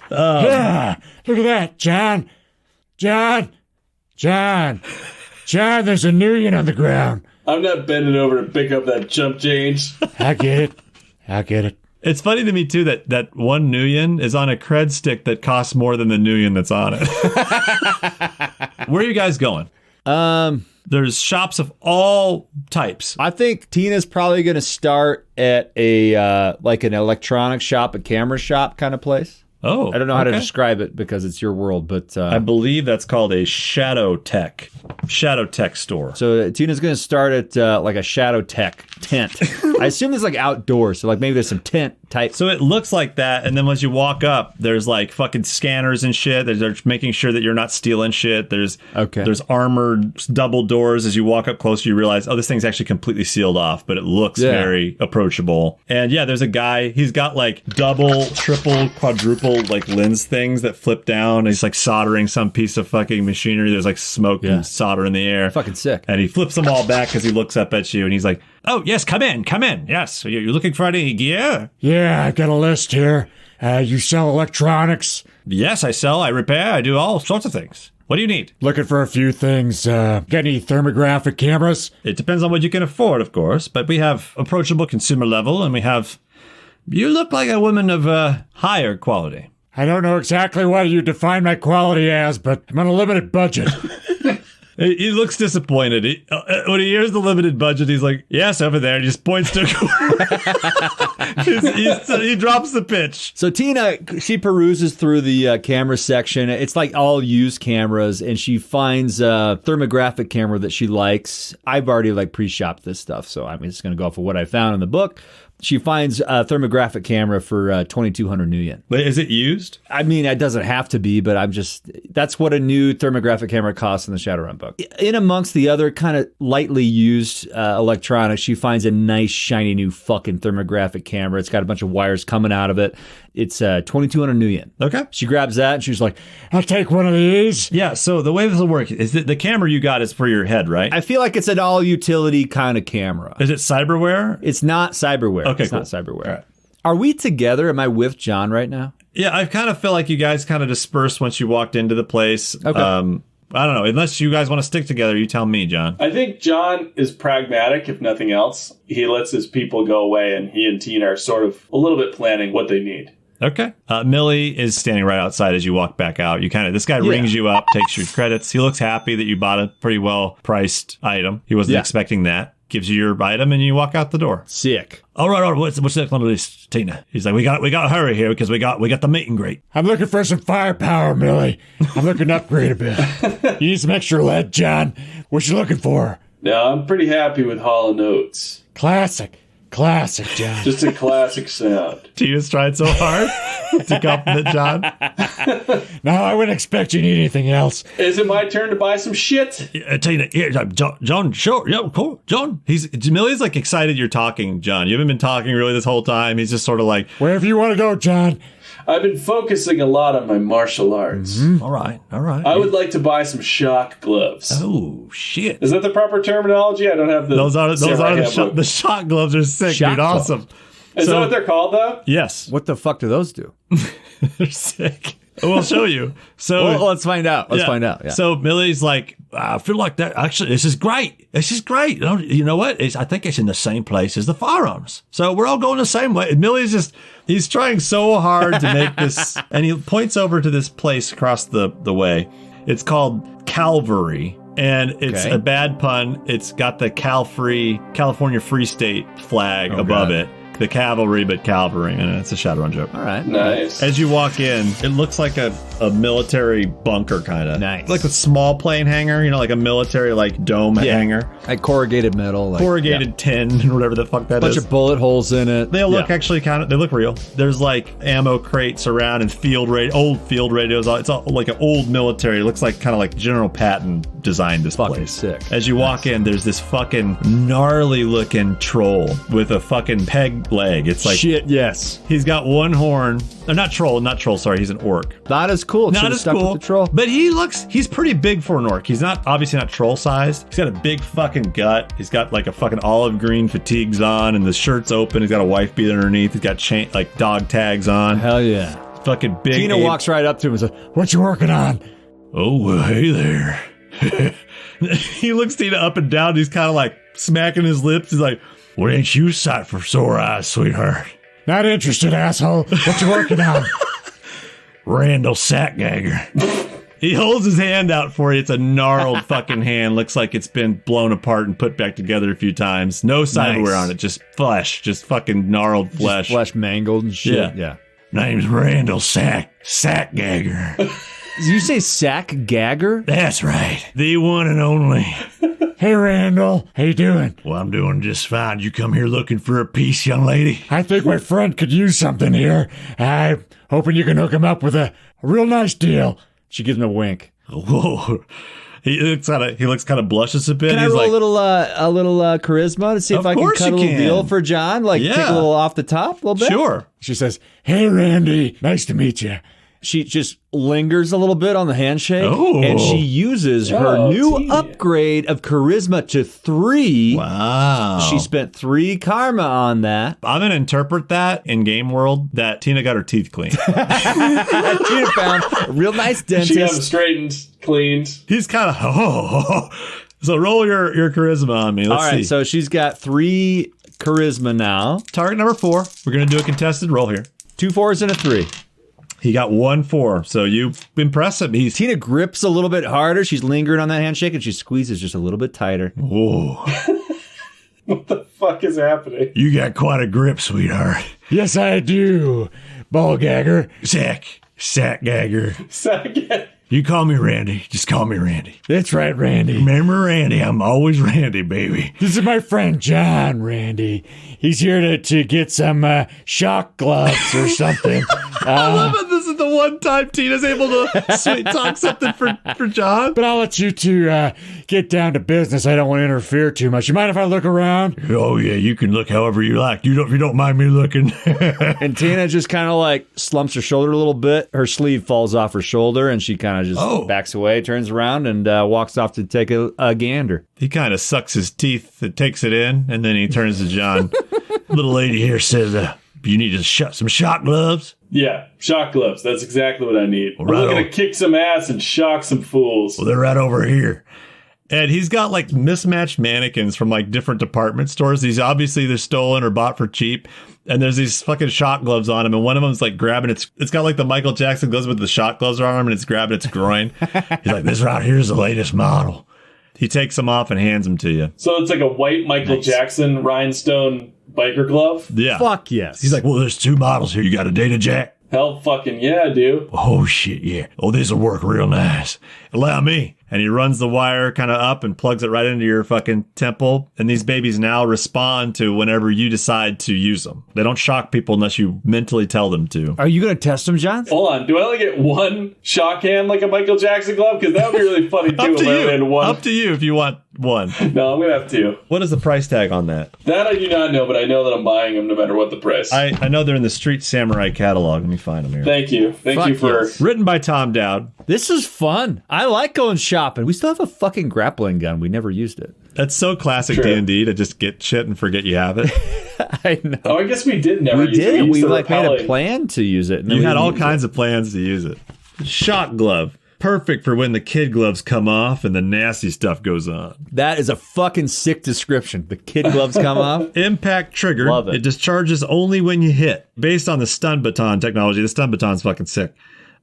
Yeah, look at that, John. John, there's a nuyen on the ground. I'm not bending over to pick up that chump change. I get it. It's funny to me, too, that 1 nuyen is on a cred stick that costs more than the nuyen that's on it. Where are you guys going? There's shops of all types. I think Tina's probably going to start at a like an electronics shop, a camera shop kind of place. Oh, I don't know how to describe it because it's your world, but I believe that's called a Shadow Tech store. So Tina's going to start at like a Shadow Tech tent. I assume it's like outdoors, so like maybe there's some tent type. So it looks like that, and then once you walk up, there's like fucking scanners and shit. They're making sure that you're not stealing shit. There's armored double doors. As you walk up closer, you realize, oh, this thing's actually completely sealed off, but it looks very approachable. And yeah, there's a guy. He's got like double, triple, quadruple like lens things that flip down. He's like soldering some piece of fucking machinery. There's like smoke and solder in the air. Fucking sick. And he flips them all back because he looks up at you and he's like, oh, yes, come in. Yes. You're looking for any gear? Yeah, I've got a list here. You sell electronics? Yes, I sell, I repair, I do all sorts of things. What do you need? Looking for a few things. Got any thermographic cameras? It depends on what you can afford, of course, but we have approachable consumer level and we have... You look like a woman of higher quality. I don't know exactly what you define my quality as, but I'm on a limited budget. He looks disappointed. When he hears the limited budget, he's like, yes, over there. And he just points to a corner. He drops the pitch. So Tina, she peruses through the camera section. It's like all used cameras, and she finds a thermographic camera that she likes. I've already like pre-shopped this stuff, so I'm just going to go off of what I found in the book. She finds a thermographic camera for 2,200 nuyen. But is it used? I mean, it doesn't have to be, but that's what a new thermographic camera costs in the Shadowrun book. In amongst the other kind of lightly used electronics, she finds a nice, shiny new fucking thermographic camera. It's got a bunch of wires coming out of it. It's 2,200 nuyen. Okay. She grabs that and she's like, I'll take one of these. Yeah, so the way this will work is that the camera you got is for your head, right? I feel like it's an all-utility kind of camera. Is it cyberware? It's not cyberware. Okay, it's cool. not cyberware. All right. Are we together? Am I with John right now? Yeah, I kind of feel like you guys kind of dispersed once you walked into the place. Okay. I don't know. Unless you guys want to stick together, you tell me, John. I think John is pragmatic, if nothing else. He lets his people go away, and he and Tina are sort of a little bit planning what they need. Okay. Millie is standing right outside as you walk back out. This guy rings you up, takes your credits. He looks happy that you bought a pretty well priced item. He wasn't expecting that. Gives you your item and you walk out the door. Sick. All right. What's next on the list, Tina? He's like, we got to hurry here because we got the meet and greet. I'm looking for some firepower, Millie. I'm looking to upgrade a bit. You need some extra lead, John. What you looking for? No, I'm pretty happy with Hall & Oates. Classic, John. Just a classic sound. Tina's tried so hard to compliment John. No, I wouldn't expect you to need anything else. Is it my turn to buy some shit? Tina, John, sure, yeah, cool. John, Millie's like excited you're talking, John. You haven't been talking really this whole time. He's just sort of like, wherever you want to go, John. I've been focusing a lot on my martial arts. Mm-hmm. All right. I would like to buy some shock gloves. Oh, shit. Is that the proper terminology? I don't have the... Those are the shock gloves are sick, Shock dude. Awesome. Is that what they're called, though? Yes. What the fuck do those do? They're sick. We'll show you. So well, let's find out. Let's find out. Yeah. So Millie's like, I feel like that. Actually, this is great. You know what? I think it's in the same place as the firearms. So we're all going the same way. And Millie's he's trying so hard to make this. And he points over to this place across the way. It's called Calvary. And it's a bad pun. It's got the California Free State flag above it. The cavalry, but Calvary, and it's a Shadowrun joke. All right. Nice. As you walk in, it looks like a a military bunker kind of. Nice. Like a small plane hangar, you know, like a military like dome hangar. Like corrugated metal. Like, Corrugated tin, or whatever the fuck that bunch is. of bullet holes in it. They look actually they look real. There's like ammo crates around and old field radios. It's all like an old military. It looks like kind of like General Patton designed this Fucking place. sick. As you walk in, there's this fucking gnarly looking troll with a fucking peg leg. It's like Shit, yes. he's got one horn. Or not troll, sorry, he's an orc. Not as cool. Not Should've as stuck cool, with the troll. but he's pretty big for an orc. He's obviously not troll sized. He's got a big fucking gut. He's got like a fucking olive green fatigues on, and the shirt's open. He's got a wife beater underneath. He's got like dog tags on. Hell yeah. Fucking big. Tina walks right up to him and says, "What you working on?" Oh, well, hey there. He looks Tina up and down. He's kind of like smacking his lips. He's like, "What ain't you sight for sore eyes, sweetheart?" Not interested, asshole. What you working on? Randall Sackgagger. He holds his hand out for you. It's a gnarled fucking hand. Looks like it's been blown apart and put back together a few times. No sideware on it. Just flesh. Just fucking gnarled flesh. Just flesh mangled and shit. Yeah. Name's Randall Sackgagger. Did you say sack gagger? That's right. The one and only. Hey, Randall. How you doing? Well, I'm doing just fine. You come here looking for a piece, young lady? I think my friend could use something here. I'm hoping you can hook him up with a real nice deal. She gives him a wink. Whoa. He looks kind of blushes a bit. Can I roll a little charisma to see if Of I can course cut a you little can. deal for John? Like take Yeah. a little off the top, a little bit? Sure. She says, "Hey, Randy. Nice to meet you." She just lingers a little bit on the handshake, Oh. and she uses her new upgrade of charisma to 3. Wow. She spent 3 karma on that. I'm going to interpret that in game world that Tina got her teeth cleaned. Tina found a real nice She got them dentist. straightened, cleaned. He's kind of, So roll your charisma on me. Let's All right, see. so she's got 3 charisma now. Target number 4. We're going to do a contested roll here. 2 4s and a 3. He got 1 4. So you impress him. He's Tina grips a little bit harder. She's lingering on that handshake, and she squeezes just a little bit tighter. whoa. What the fuck is happening? You got quite a grip, sweetheart. Yes, I do. Ball gagger. Sackgagger. Second. You call me Randy. Just call me Randy. That's right, Randy. Remember Randy? I'm always Randy, baby. This is my friend John, Randy. He's here to get some shock gloves or something. I love it. This is the one time Tina's able to sweet talk something for John. But I'll let you two get down to business. I don't want to interfere too much. You mind if I look around? Oh yeah, you can look however you like. If you don't mind me looking. And Tina just kind of like slumps her shoulder a little bit. Her sleeve falls off her shoulder, and she kind of just backs away, turns around, and walks off to take a gander. He kind of sucks his teeth and takes it in, and then he turns to John. Little lady here says, "You need to some shock gloves." Yeah, shock gloves. That's exactly what I need. Well, I'm right looking on. to kick some ass and shock some fools. Well, they're right over here. And he's got like mismatched mannequins from like different department stores. These obviously they're stolen or bought for cheap. And there's these fucking shock gloves on him. And one of them's like grabbing it's got like the Michael Jackson gloves with the shock gloves on him, and it's grabbing its groin. He's like, "This right here is the latest model." He takes them off and hands them to you. So it's like a white Michael Jackson rhinestone biker glove? Yeah. Fuck yes. He's like, "Well, there's 2 models here. You got a data jack?" Hell fucking yeah, dude. "Oh, shit, yeah. Oh, this will work real nice. Allow me." And he runs the wire kind of up and plugs it right into your fucking temple. And these babies now respond to whenever you decide to use them. They don't shock people unless you mentally tell them to. Are you going to test them, John? Hold on, do I only get 1 shock hand like a Michael Jackson glove? Because that would be really funny too. Up if to I only had you. 1. Up to you if you want 1. No, I'm gonna have 2. What is the price tag on that? That I do not know, but I know that I'm buying them no matter what the price. I know they're in the Street Samurai catalog. Let me find them here. Thank you. Thank you for... Written by Tom Dowd. This is fun. I like going shopping. We still have a fucking grappling gun. We never used it. That's so classic True. D&D to just get shit and forget you have it. I know. Oh, I guess we did never We use it. did. used We the like made a repelling. plan to use it. and then You we had didn't all use kinds of plans to use it. Shock glove. Perfect for when the kid gloves come off and the nasty stuff goes on. it. That is a fucking sick description. The kid gloves come off. Impact trigger. Love it. It discharges only when you hit. Based on the stun baton technology, the stun baton's fucking sick.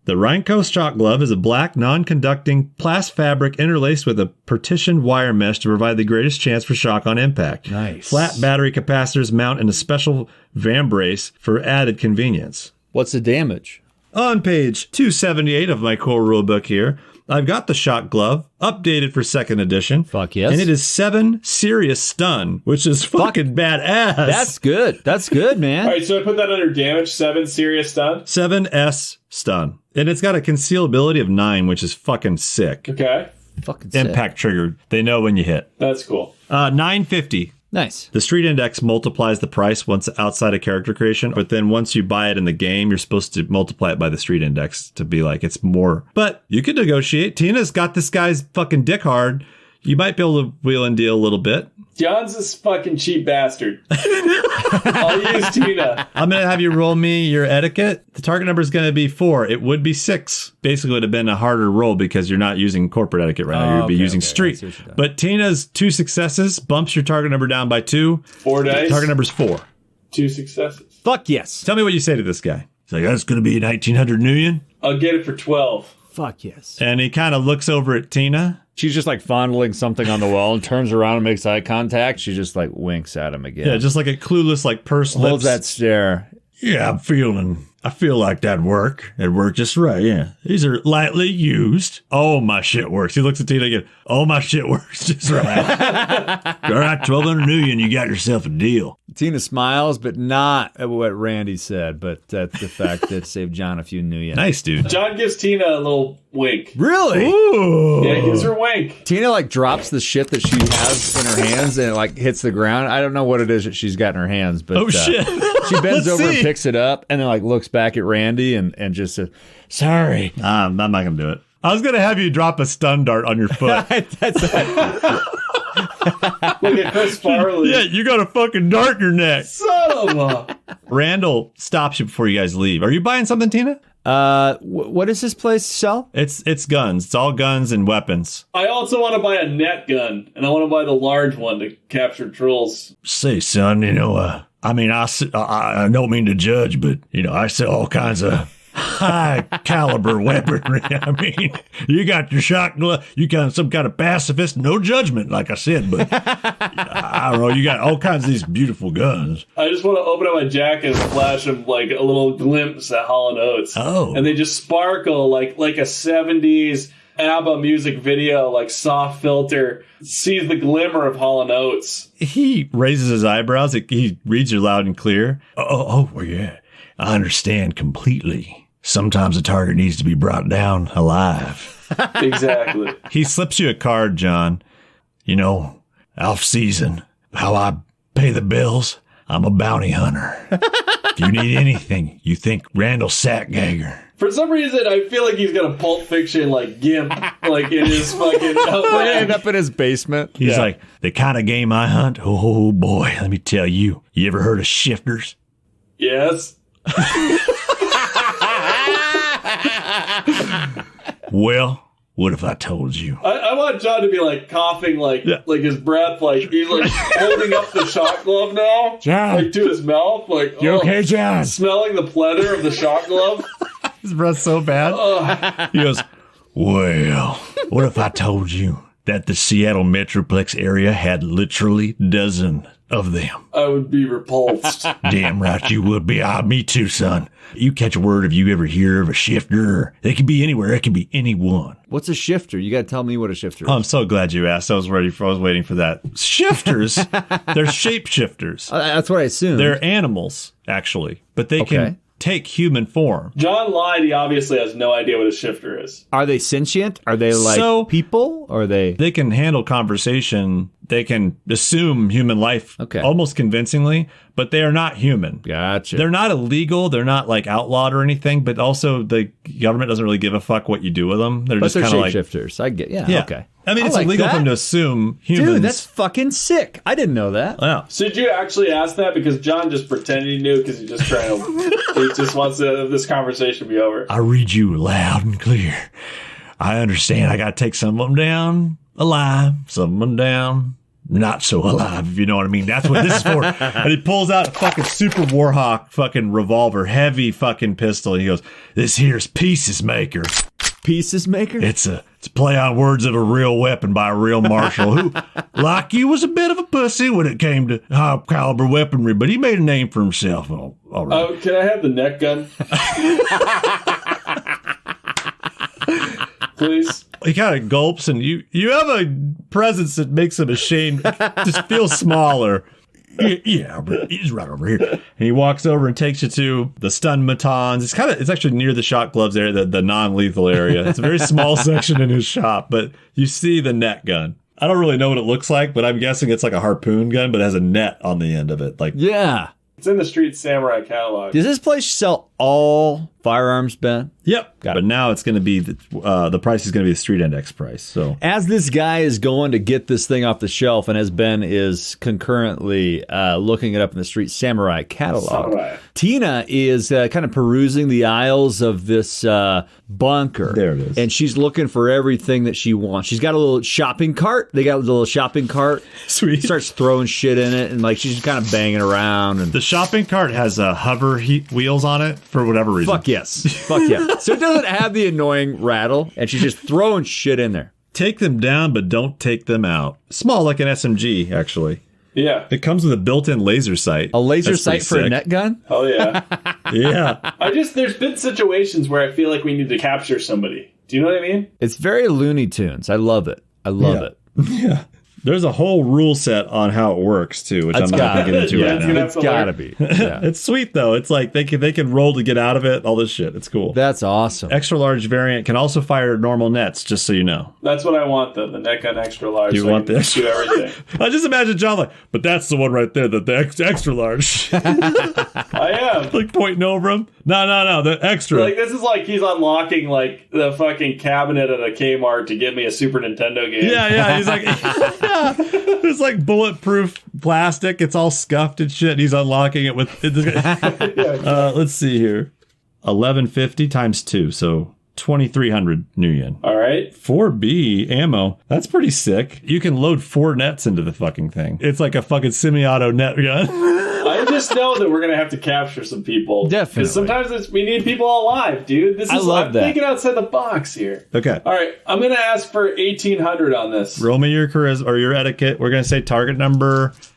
The Rhinco shock glove is a black, non-conducting plast fabric interlaced with a partitioned wire mesh to provide the greatest chance for shock on impact. Nice. Flat battery capacitors mount in a special vambrace for added convenience. What's the damage? On page 278 of my core rulebook here, I've got the shock glove, updated for 2nd edition. Fuck yes. And it is 7 serious stun, which is fucking badass. That's good. That's good, man. All right, so I put that under damage, 7 serious stun. 7S stun. And it's got a concealability of 9, which is fucking sick. Okay, Fucking sick. Impact triggered. They know when you hit. that's cool. 950. Nice. The street index multiplies the price once outside of character creation, but then once you buy it in the game, you're supposed to multiply it by the street index to be like it's more. But you could negotiate. Tina's got this guy's fucking dick hard. You might be able to wheel and deal a little bit. John's this fucking cheap bastard. I'll use Tina. I'm going to have you roll me your etiquette. The target number is going to be 4. It would be 6. Basically, it would have been a harder roll because you're not using corporate etiquette right now. You'd be using street. But Tina's 2 successes bumps your target number down by 2. 4 dice. Target number's 4. 2 successes. Fuck yes. Tell me what you say to this guy. He's like, that's going to be 1900 million. I'll get it for 12. Fuck yes. And he kind of looks over at Tina. She's just like fondling something on the wall and turns around and makes eye contact. She just like winks at him again. Yeah, just like a clueless, like pursed holds lips. that stare. Yeah, I feel like that'd work. It'd work just right, yeah. These are lightly used. Oh, my shit works. He looks at Tina again. Oh, my shit works just right. All right, 1200 million, you got yourself a deal. Tina smiles, but not at what Randy said, but at the fact that it saved John a few new yen. Nice, dude. John gives Tina a little wink. Really? Ooh. Yeah, he gives her a wink. Tina like drops the shit that she has in her hands and it like hits the ground. I don't know what it is that she's got in her hands, but Oh, shit. she bends Let's over see. and picks it up and then like looks back at Randy and just says, sorry. I'm not going to do it. I was going to have you drop a stun dart on your foot. That's Look at Chris Farley. Yeah, you got a fucking dart in your neck. Son of a... Randall stops you before you guys leave. Are you buying something, Tina? what does this place sell? It's guns. It's all guns and weapons. I also want to buy a net gun, and I want to buy the large one to capture trolls. Say, son, I don't mean to judge, but, I sell all kinds of high caliber weaponry. I mean, you got your shot glove, you got some kind of pacifist, no judgment, like I said, but I don't know, you got all kinds of these beautiful guns. I just want to open up my jacket and flash them like a little glimpse at Hall & Oates. Oh. And they just sparkle like a 70s ABBA music video, like soft filter, sees the glimmer of Hall & Oates. He raises his eyebrows. He reads you loud and clear. Oh, well, yeah, I understand completely. Sometimes a target needs to be brought down alive. Exactly. He slips you a card, John. Off season, how I pay the bills, I'm a bounty hunter. If you need anything, you think Randall Sackgagger. For some reason, I feel like he's got a Pulp Fiction like gimp, like in his fucking End up in his basement. He's like, the kind of game I hunt, oh boy, let me tell you. You ever heard of shifters? Yes. Well, what if I told you? I want John to be like coughing, like his breath, like he's like holding up the shot glove now, John. like to his mouth, like You okay, John? smelling the pleather of the shot glove. His breath's so bad. He goes, well, what if I told you that the Seattle Metroplex area had literally dozens of them? I would be repulsed. Damn right you would be. Me too, son. You catch a word if you ever hear of a shifter. They can be anywhere. It can be anyone. What's a shifter? You got to tell me what a shifter is. Oh, I'm so glad you asked. I was waiting for that. Shifters. They're shapeshifters. That's what I assumed. They're animals, actually, but they can take human form. John lied. He obviously has no idea what a shifter is. Are they sentient? Are they like people? Or are they? They can handle conversation. They can assume human life almost convincingly, but they are not human. Gotcha. They're not illegal. They're not like outlawed or anything, but also the government doesn't really give a fuck what you do with them. They're just kind of like shapeshifters. I get, yeah, okay. I mean, it's like illegal that. for them to assume humans. Dude, that's fucking sick. I didn't know that. Yeah. So did you actually ask that? Because John just pretended he knew because he's just trying to, he just wants this conversation to be over. I read you loud and clear. I understand I got to take some of them down alive, some of them down not so alive, if you know what I mean. That's what this is for. And he pulls out a fucking Super Warhawk fucking revolver, heavy fucking pistol. And he goes, This here's Pieces Maker. Pieces Maker? It's a play on words of a real weapon by a real marshal who, like you, was a bit of a pussy when it came to high caliber weaponry, but he made a name for himself. Oh, all right. Oh, can I have the net gun? please. He kind of gulps, and you have a presence that makes him ashamed. Just feel smaller. Yeah, but he's right over here. And he walks over and takes you to the stun batons. It's actually near the shot gloves area, the non-lethal area. It's a very small section in his shop, but you see the net gun. I don't really know what it looks like, but I'm guessing it's like a harpoon gun, but it has a net on the end of it. Like, Yeah. It's in the Street Samurai catalog. Does this place sell all firearms, Ben? yep. Got it. But now it's going to be the price is going to be the street index price. So As this guy is going to get this thing off the shelf, and as Ben is concurrently looking it up in the Street Samurai catalog, Samurai. Tina is kind of perusing the aisles of this bunker. There it is. And she's looking for everything that she wants. She's got a little shopping cart. They got a little shopping cart. sweet. Starts throwing shit in it, and like she's kind of banging around. And The shopping cart has hover wheels on it for whatever reason. fuck yes, fuck yeah. So it doesn't have the annoying rattle, and she's just throwing shit in there. Take them down, but don't take them out. Small like an SMG, actually. Yeah. It comes with a built-in laser sight. A laser That's pretty sight for a sick. net gun? Oh, yeah. Yeah. There's been situations where I feel like we need to capture somebody. Do you know what I mean? It's very Looney Tunes. I love it. I love it. Yeah. There's a whole rule set on how it works too, which That's I'm not going to get into yeah, right it's now. gonna- It's gotta be. Yeah. It's sweet though. It's like they can roll to get out of it. All this shit. It's cool. That's awesome. Extra large variant can also fire normal nets, just so you know. That's what I want, though. The net gun extra large. You so want I can this? do everything. I just imagine John like, but that's the one right there, the extra large. I am. Like pointing over him. No, the extra. Like, this is like he's unlocking, like, the fucking cabinet at a Kmart to give me a Super Nintendo game. Yeah. He's like, it's like bulletproof plastic. It's all scuffed and shit. He's unlocking it with. Let's see here, 1150 times 2, so 2,300 new yen. All right. 4B ammo. That's pretty sick. You can load 4 nets into the fucking thing. It's like a fucking semi-auto net gun. I just know that we're going to have to capture some people. Definitely. Because sometimes we need people alive, dude. I love I'm that. thinking outside the box here. Okay. All right. I'm going to ask for 1,800 on this. Roll me your charisma or your etiquette. We're going to say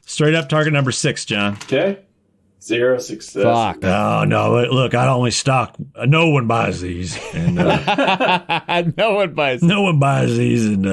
straight up target number 6, John. Okay. 0 success. Fuck. No, look, I only stock. No one buys these, and No one buys. no one buys these, and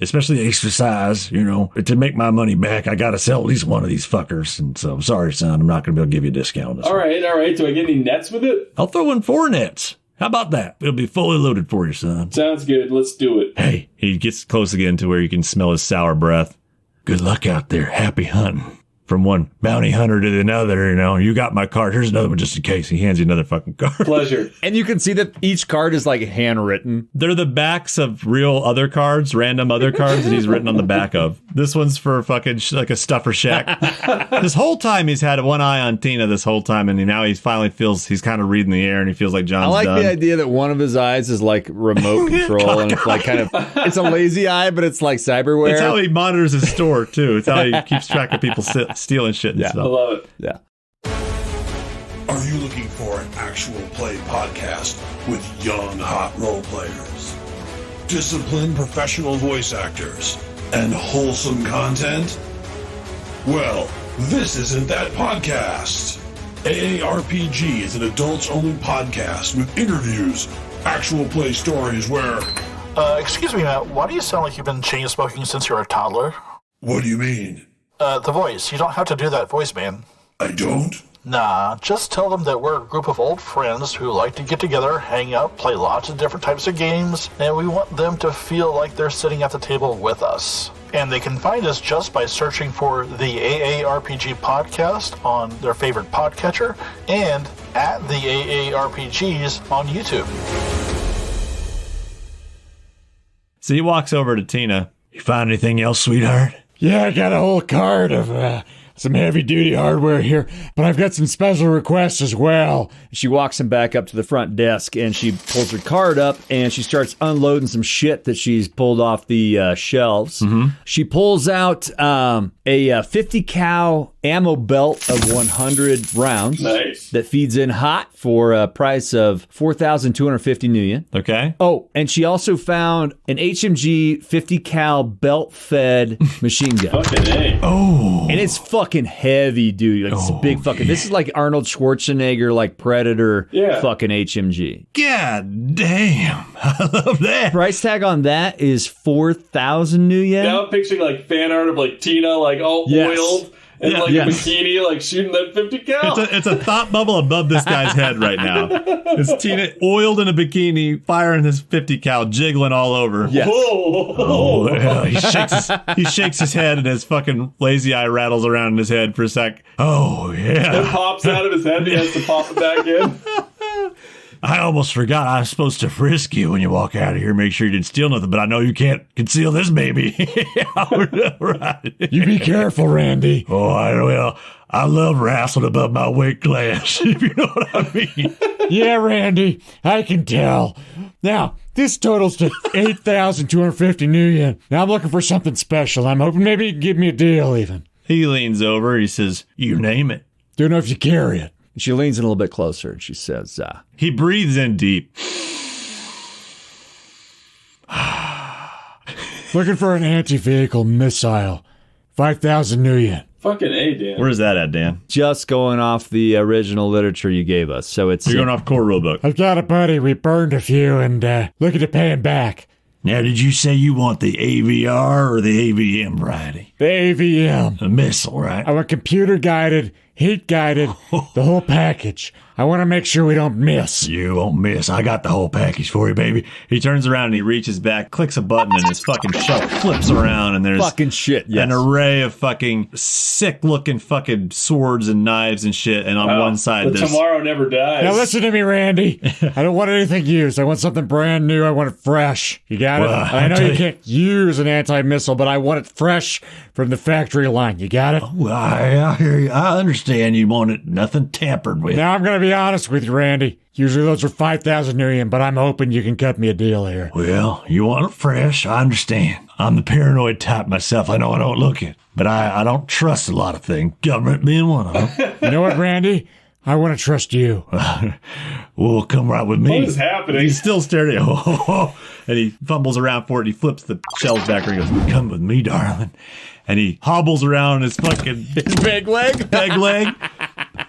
especially the extra size. To make my money back, I got to sell at least one of these fuckers. And so, I'm sorry, son, I'm not going to be able to give you a discount on this All one. right. Do I get any nets with it? I'll throw in 4 nets. How about that? It'll be fully loaded for you, son. Sounds good. Let's do it. Hey, He gets close again to where you can smell his sour breath. good luck out there. Happy hunting. From one bounty hunter to another, you got my card. Here's another one just in case. He hands you another fucking card. Pleasure. And you can see that each card is like handwritten. They're the backs of real other cards, random other cards that he's written on the back of. This one's for fucking like a stuffer shack. This whole time he's had one eye on Tina this whole time, and now he finally feels he's kind of reading the air, and he feels like John's I like done. the idea that one of his eyes is like remote control, and it's like it's a lazy eye, but it's like cyberware. It's how he monitors his store too. It's how he keeps track of people stealing shit and Yeah. I stuff. love it. Yeah. Are you looking for an actual play podcast with young, hot role players, disciplined professional voice actors, and wholesome content? Well, this isn't that podcast. AARPG is an adults-only podcast with interviews, actual play stories where... Excuse me, Matt, why do you sound like you've been chain smoking since you were a toddler? What do you mean? The voice. You don't have to do that voice, man. I don't? Nah, just tell them that we're a group of old friends who like to get together, hang out, play lots of different types of games, and we want them to feel like they're sitting at the table with us. And they can find us just by searching for the AARPG podcast on their favorite podcatcher and at the AARPGs on YouTube. So he walks over to Tina. You find anything else, sweetheart? Yeah, I got a whole card of some heavy-duty hardware here, but I've got some special requests as well. She walks him back up to the front desk, and she pulls her card up, and she starts unloading some shit that she's pulled off the shelves. Mm-hmm. She pulls out a 50 cal ammo belt of 100 rounds. Nice. That feeds in hot for a price of 4,250 new yen. Okay. Oh, and she also found an HMG 50 cal belt-fed machine gun. Fucking A. And it's fucking fucking heavy duty. Like, it's a big fucking. This is like Arnold Schwarzenegger, like Predator, fucking HMG. God damn, I love that. Price tag on that is 4,000 new yen. Now I'm picturing like fan art of like Tina, like all oiled. And a bikini, like shooting that 50 cal. It's a thought bubble above this guy's head right now. It's Tina oiled in a bikini, firing his 50 cal, jiggling all over. Yes. Oh, yeah. He shakes his head and his fucking lazy eye rattles around in his head for a sec. Oh, yeah. It pops out of his head and he has to pop it back in. I almost forgot I was supposed to frisk you when you walk out of here, make sure you didn't steal nothing, but I know you can't conceal this baby. Right. You be careful, Randy. Oh, I love wrestling above my weight class, if you know what I mean. Yeah, Randy, I can tell. Now, this totals to 8,250 new yen. Now I'm looking for something special. I'm hoping maybe you can give me a deal even. He leans over. He says, You name it. Don't know if you carry it. She leans in a little bit closer and she says, he breathes in deep. Looking for an anti-vehicle missile. 5,000 new yen. Fucking A, Dan. Where's that at, Dan? just going off the original literature you gave us. So it's You're going off core rulebook. I've got a buddy. We burned a few and looking to pay him back. Now, did you say you want the AVR or the AVM variety? The AVM. A missile, right? I want computer-guided, heat-guided, the whole package. I want to make sure we don't miss. You won't miss. I got the whole package for you, baby. He turns around and he reaches back, clicks a button, and his fucking shelf flips around, and there's fucking shit, yes. an array of fucking sick-looking fucking swords and knives and shit, and on one side the there's... tomorrow never dies. Now listen to me, Randy. I don't want anything used. I want something brand new. I want it fresh. You got it? Well, I know you can't use an anti-missile, but I want it fresh from the factory line. You got it? Well, I hear you. I understand you want it nothing tampered with. Now I'm going to be honest with you, Randy. Usually those are 5,000 new yen, but I'm hoping you can cut me a deal here. Well, you want it fresh. I understand. I'm the paranoid type myself. I know I don't look it, but I don't trust a lot of things. Government being one of them. You know what, Randy? I want to trust you. Well, come right with me. What is happening? He's still staring at you. And he fumbles around for it. He flips the shells back and he goes, Come with me, darling. and he hobbles around his fucking his peg leg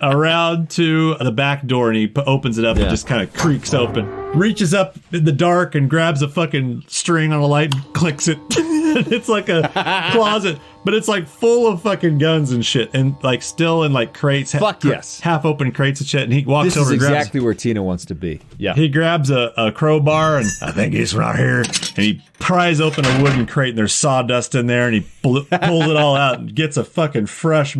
around to the back door, and he opens it up and just kind of creaks open. Reaches up in the dark and grabs a fucking string on a light and clicks it. It's like a closet, but it's like full of fucking guns and shit, and like still in like crates. Fuck yes. Half open crates and shit. And he walks This over is and grabs. exactly where Tina wants to be. Yeah. He grabs a crowbar and I think it's right here. and he pries open a wooden crate, and there's sawdust in there, and he pulls it all out and gets a fucking fresh,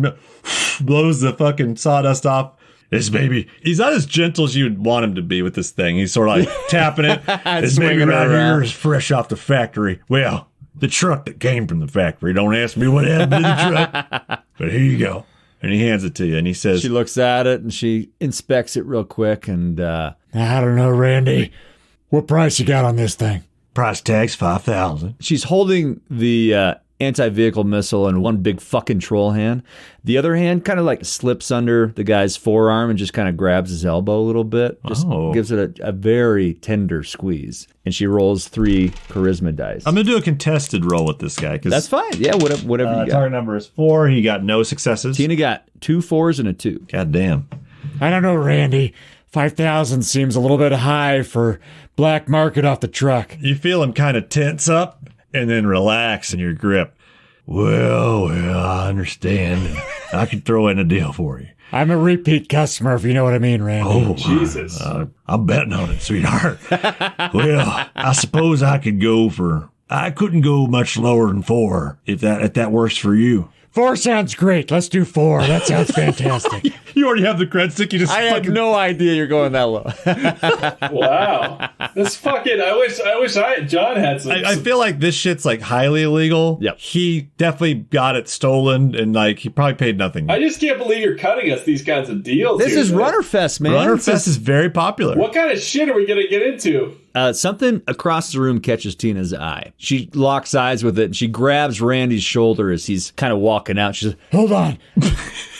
blows the fucking sawdust off. This baby, he's not as gentle as you'd want him to be with this thing. He's sort of like tapping it. This baby right here is fresh off the factory. Well, the truck that came from the factory. Don't ask me what happened to the truck. But here you go. And he hands it to you, and he says, She looks at it and she inspects it real quick and I don't know, Randy. What price you got on this thing? Price tag's $5,000. she's holding the anti-vehicle missile in one big fucking troll hand. The other hand kind of like slips under the guy's forearm and just kind of grabs his elbow a little bit. Just gives it a very tender squeeze. And she rolls 3 charisma dice. I'm going to do a contested roll with this guy. That's fine. Yeah, whatever you got. Target number is 4. He got no successes. Tina got 2 4s and a 2. God damn. I don't know, Randy. 5,000 seems a little bit high for black market off the truck. You feel him kind of tense up and then relax in your grip. Well, I understand. I could throw in a deal for you. I'm a repeat customer, if you know what I mean, Randy. Oh, Jesus. I'm betting on it, sweetheart. Well, I suppose I could go I couldn't go much lower than 4 if that works for you. 4 sounds great. Let's do 4. That sounds fantastic. You already have the cred stick. You just I had no idea you're going that low. Wow. This fucking, I wish John had some. I feel like this shit's like highly illegal. Yep. He definitely got it stolen, and like he probably paid nothing. I just can't believe you're cutting us these kinds of deals. This here, is man. Runnerfest, man. Runnerfest is very popular. What kind of shit are we going to get into? Something across the room catches Tina's eye. She locks eyes with it, and she grabs Randy's shoulder as he's kind of walking out. She says, Hold on.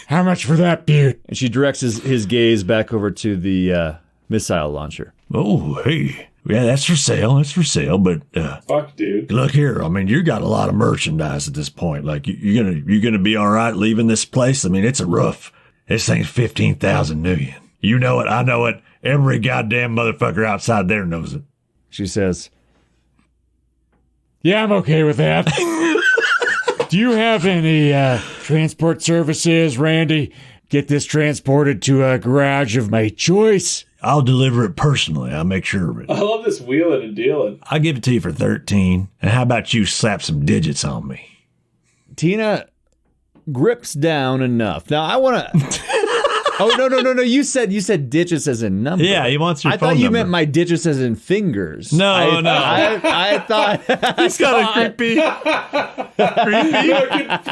How much for that butte? and she directs his gaze back over to the missile launcher. Oh, hey. Yeah, that's for sale. That's for sale. But Fuck, dude. look here. I mean, you got a lot of merchandise at this point. Like, you're gonna be all right leaving this place. I mean, it's a rough. This thing's 15,000 million. You know it. I know it. Every goddamn motherfucker outside there knows it. She says, Yeah, I'm okay with that. Do you have any transport services, Randy? Get this transported to a garage of my choice. I'll deliver it personally. I'll make sure of it. I love this wheeling and dealing. I'll give it to you for 13. And how about you slap some digits on me? Tina grips down enough. Now, I want to... Oh, no. You said digits as in number. Yeah, he wants your I phone thought you number. meant my digits as in fingers. No. I thought... He's got a creepy. No,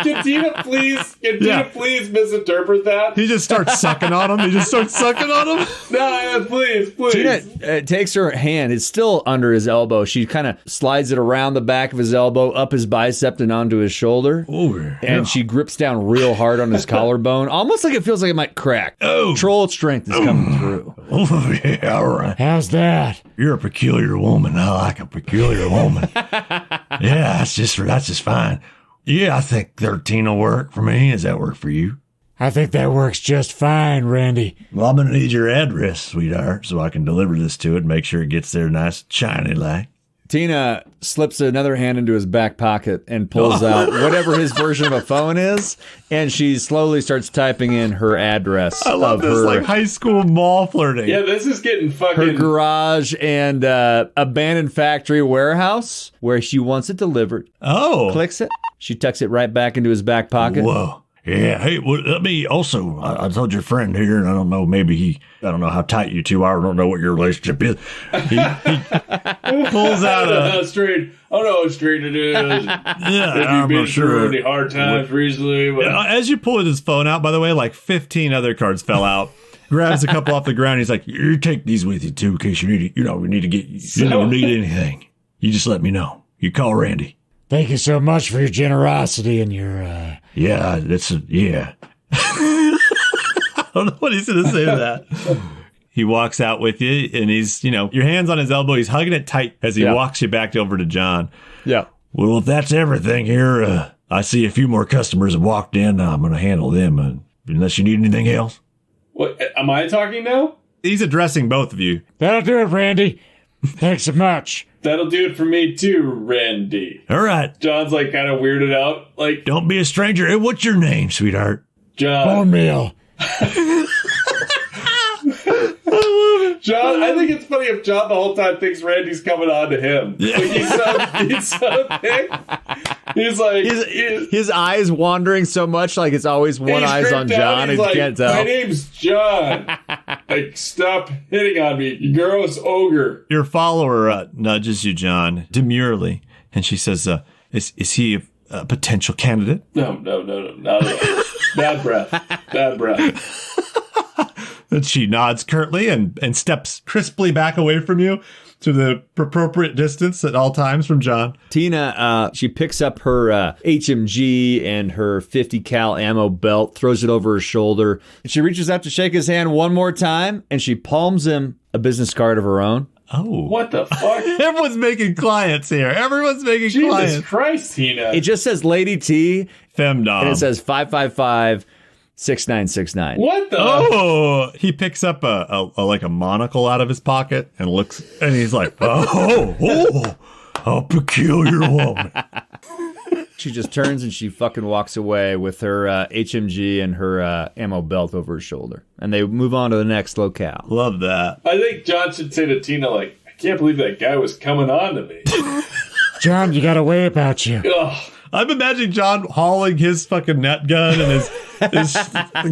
can Tina please misinterpret that? He just starts sucking on him. No, please. Tina takes her hand. It's still under his elbow. She kind of slides it around the back of his elbow, up his bicep, and onto his shoulder. Over. And she grips down real hard on his collarbone, almost like it feels like it might crack. Oh. Troll strength is coming through. Oh, yeah, all right. How's that? You're a peculiar woman. I like a peculiar woman. Yeah, that's just fine. Yeah, I think 13 will work for me. Does that work for you? I think that works just fine, Randy. Well, I'm going to need your address, sweetheart, so I can deliver this to it and make sure it gets there nice and shiny like. Tina slips another hand into his back pocket and pulls out whatever his version of a phone is, and she slowly starts typing in her address. I love this, like high school mall flirting. Yeah, this is getting her fucking... garage and abandoned factory warehouse where she wants it delivered. Oh. Clicks it. She tucks it right back into his back pocket. Whoa. Yeah. Hey, well, let me also, I told your friend here, and I don't know, I don't know how tight you two are. I don't know what your relationship is. He Pulls out a... how straight it is. Yeah, Have you I'm been not sure. through any hard times recently? But... As you pull his phone out, by the way, like 15 other cards fell out. Grabs a couple off the ground. He's like, You take these with you, too, in case you need it. We need to get you. You don't need anything. You just let me know. You call Randy. Thank you so much for your generosity and your, Yeah, yeah. I don't know what he's going to say to that. He walks out with you, and he's, your hand's on his elbow. He's hugging it tight as he walks you back over to John. Yeah. Well, if that's everything here, I see a few more customers have walked in. I'm going to handle them, unless you need anything else. What, am I talking now? He's addressing both of you. That'll do it, Randy. Thanks so much. That'll do it for me too, Randy. All right. John's like kind of weirded out. Like, Don't be a stranger. Hey, what's your name, sweetheart? John. Bone meal. John, I think it's funny if John the whole time thinks Randy's coming on to him. Like he's so thick. He's like... His eyes wandering so much, like it's always one eye's on John, and like, you can't tell. My name's John. Like, stop hitting on me, you gross ogre. Your follower nudges you, John, demurely, and she says, is he a potential candidate? No, not at all. Bad breath. And she nods curtly and steps crisply back away from you to the appropriate distance at all times from John. Tina, she picks up her HMG and her 50 cal ammo belt, throws it over her shoulder. She reaches out to shake his hand one more time, and she palms him a business card of her own. Oh. What the fuck? Everyone's making clients here. Everyone's making clients. Jesus Christ, Tina. It just says Lady T, Femdom. and it says 555-6969. What the? Oh, he picks up a like a monocle out of his pocket and looks, and he's like, oh, a peculiar woman. She just turns and she fucking walks away with her HMG and her ammo belt over her shoulder. And they move on to the next locale. Love that. I think John should say to Tina, like, I can't believe that guy was coming on to me. John, you got a way about you. Ugh. I'm imagining John hauling his fucking net gun and his